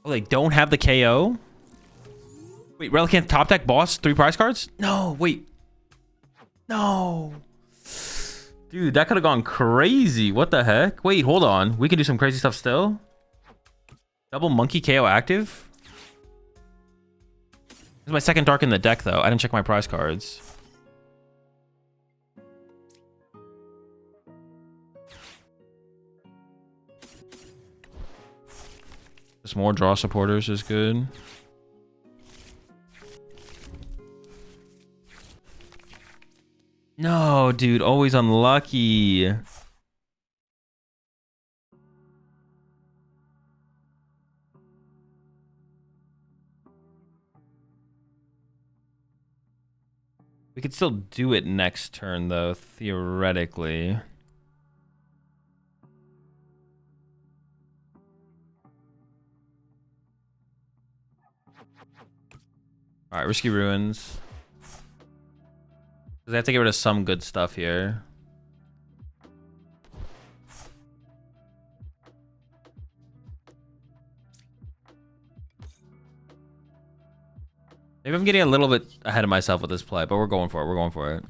Oh, they don't have the KO? Wait, Relicanth top deck boss? 3 prize cards? No, wait. No. Dude, that could have gone crazy. What the heck? Wait, hold on. We can do some crazy stuff still? Double Monkey KO active? This is my second dark in the deck, though. I didn't check my prize cards. Just more draw supporters is good. No, dude, always unlucky. We could still do it next turn, though, theoretically. All right, Risky Ruins. Because I have to get rid of some good stuff here. Maybe I'm getting a little bit ahead of myself with this play, but we're going for it. We're going for it.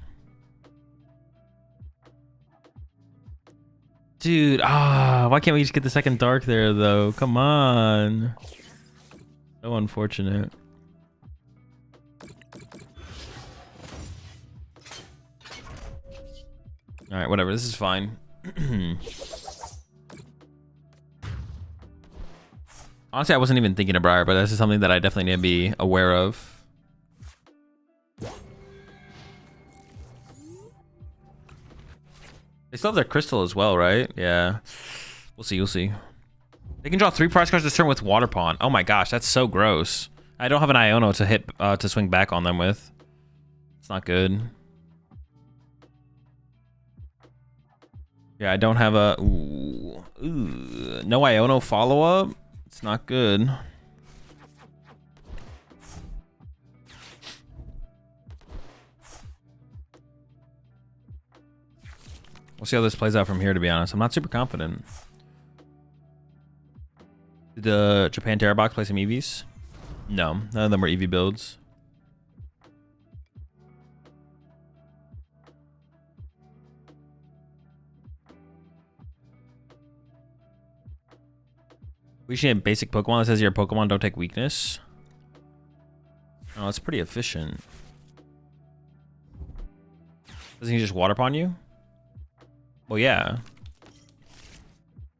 Dude, why can't we just get the second dark there, though? Come on. So unfortunate. All right, whatever. This is fine. Honestly, I wasn't even thinking of Briar, but this is something that I definitely need to be aware of. They still have their crystal as well, right? Yeah. We'll see, we'll see. They can draw 3 prize cards this turn with Water Pond. Oh my gosh, that's so gross. I don't have an Iono to hit to swing back on them with. It's not good. Yeah, I don't have a... Ooh. No Iono follow-up? It's not good. We'll see how this plays out from here, to be honest. I'm not super confident. Did the Japan Terror Box play some EVs? No, none of them were EV builds. We should have basic Pokemon that says your Pokemon don't take weakness. Oh, it's pretty efficient. Doesn't he just Water Pond you? Well, yeah. I'm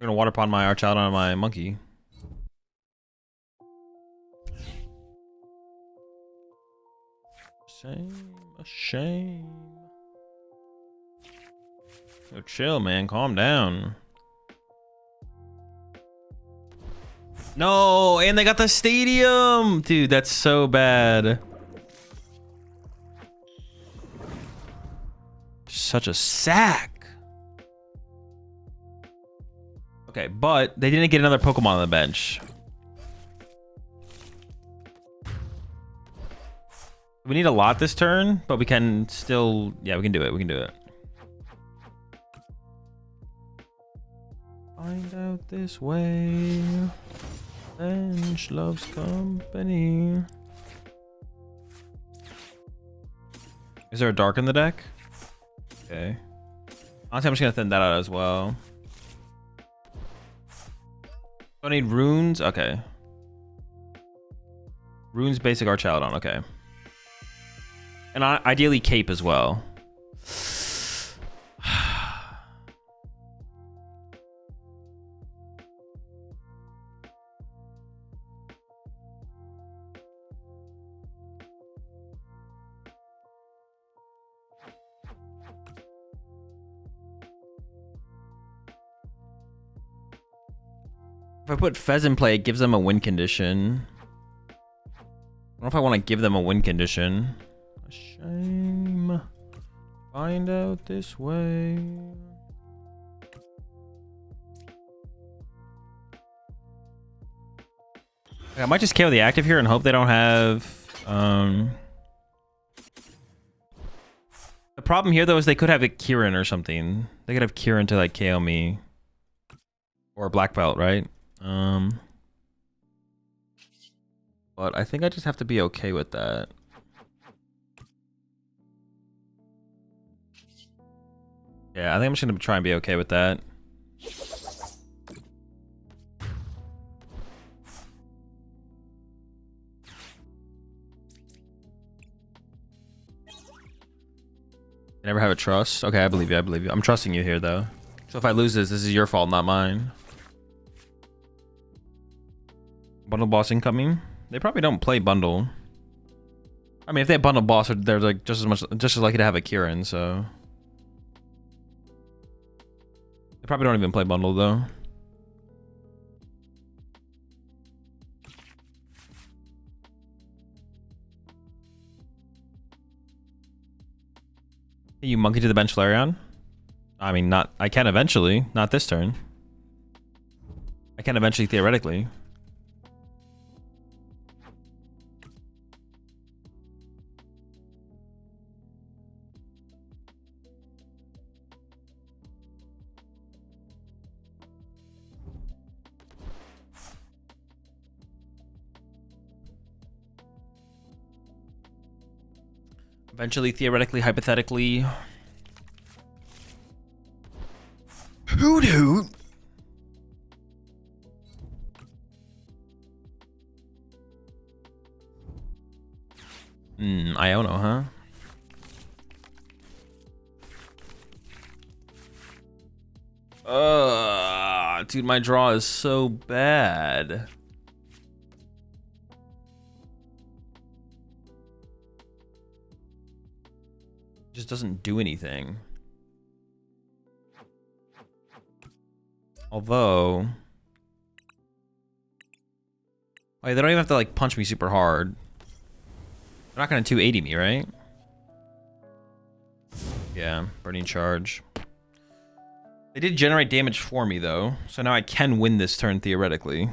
gonna Water Pond my Archaludon and my Monkey. A shame. Yo, chill, man. Calm down. No, and they got the stadium! Dude, that's so bad. Such a sack. Okay, but they didn't get another Pokemon on the bench. We need a lot this turn, but we can still... Yeah, we can do it. We can do it. Find out this way. Bench loves company. Is there a dark in the deck? Okay. Honestly, I'm just gonna thin that out as well. Don't need runes? Okay. Runes basic Archaludon, okay. And ideally cape as well. If I put Fez in play, it gives them a win condition. I don't know if I want to give them a win condition. A shame. Find out this way. I might just KO the active here and hope they don't have... The problem here, though, is they could have a Kieran or something. They could have Kieran to, like, KO me. Or Black Belt, right? But I think I just have to be okay with that. Yeah, I think I'm just gonna try and be okay with that. You never have a trust? Okay, I believe you, I believe you. I'm trusting you here, though. So if I lose this is your fault, not mine. Bundle boss incoming. They probably don't play bundle. I mean, if they have bundle boss, they're like just as lucky to have a Kieran. So they probably don't even play bundle though. You monkey to the bench, Flareon. I mean, not. I can eventually. Not this turn. I can eventually, theoretically. Eventually, theoretically, hypothetically. Hoot hoot. Iono, huh? Dude, my draw is so bad. Just doesn't do anything. Although, wait, they don't even have to like punch me super hard. They're not gonna 280 me, right? Yeah, burning charge. They did generate damage for me though, so now I can win this turn theoretically.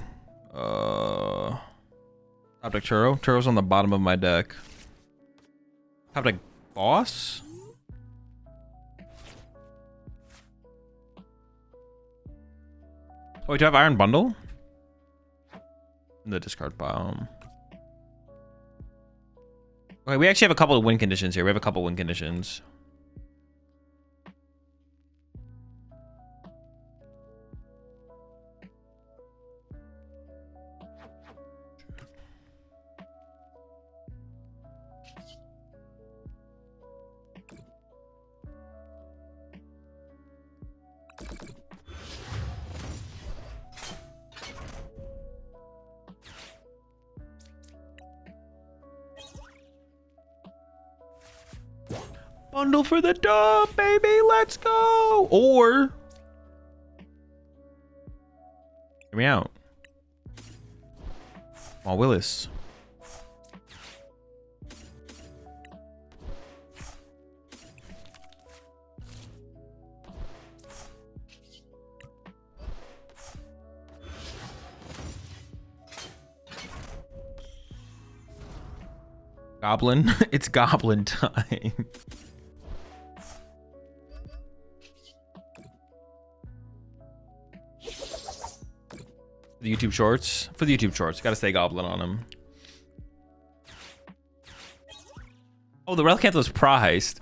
Top deck Turo. Turo's on the bottom of my deck. Top deck Boss. Oh, wait, do I have Iron Bundle? In the discard pile. Okay, we actually have a couple of win conditions here. We have a couple win conditions. Bundle for the dub, baby. Let's go. Or hear me out. Willis. Goblin. It's goblin time. The YouTube shorts. For the YouTube shorts. Gotta stay goblin on him. Oh, the Relicanth was priced.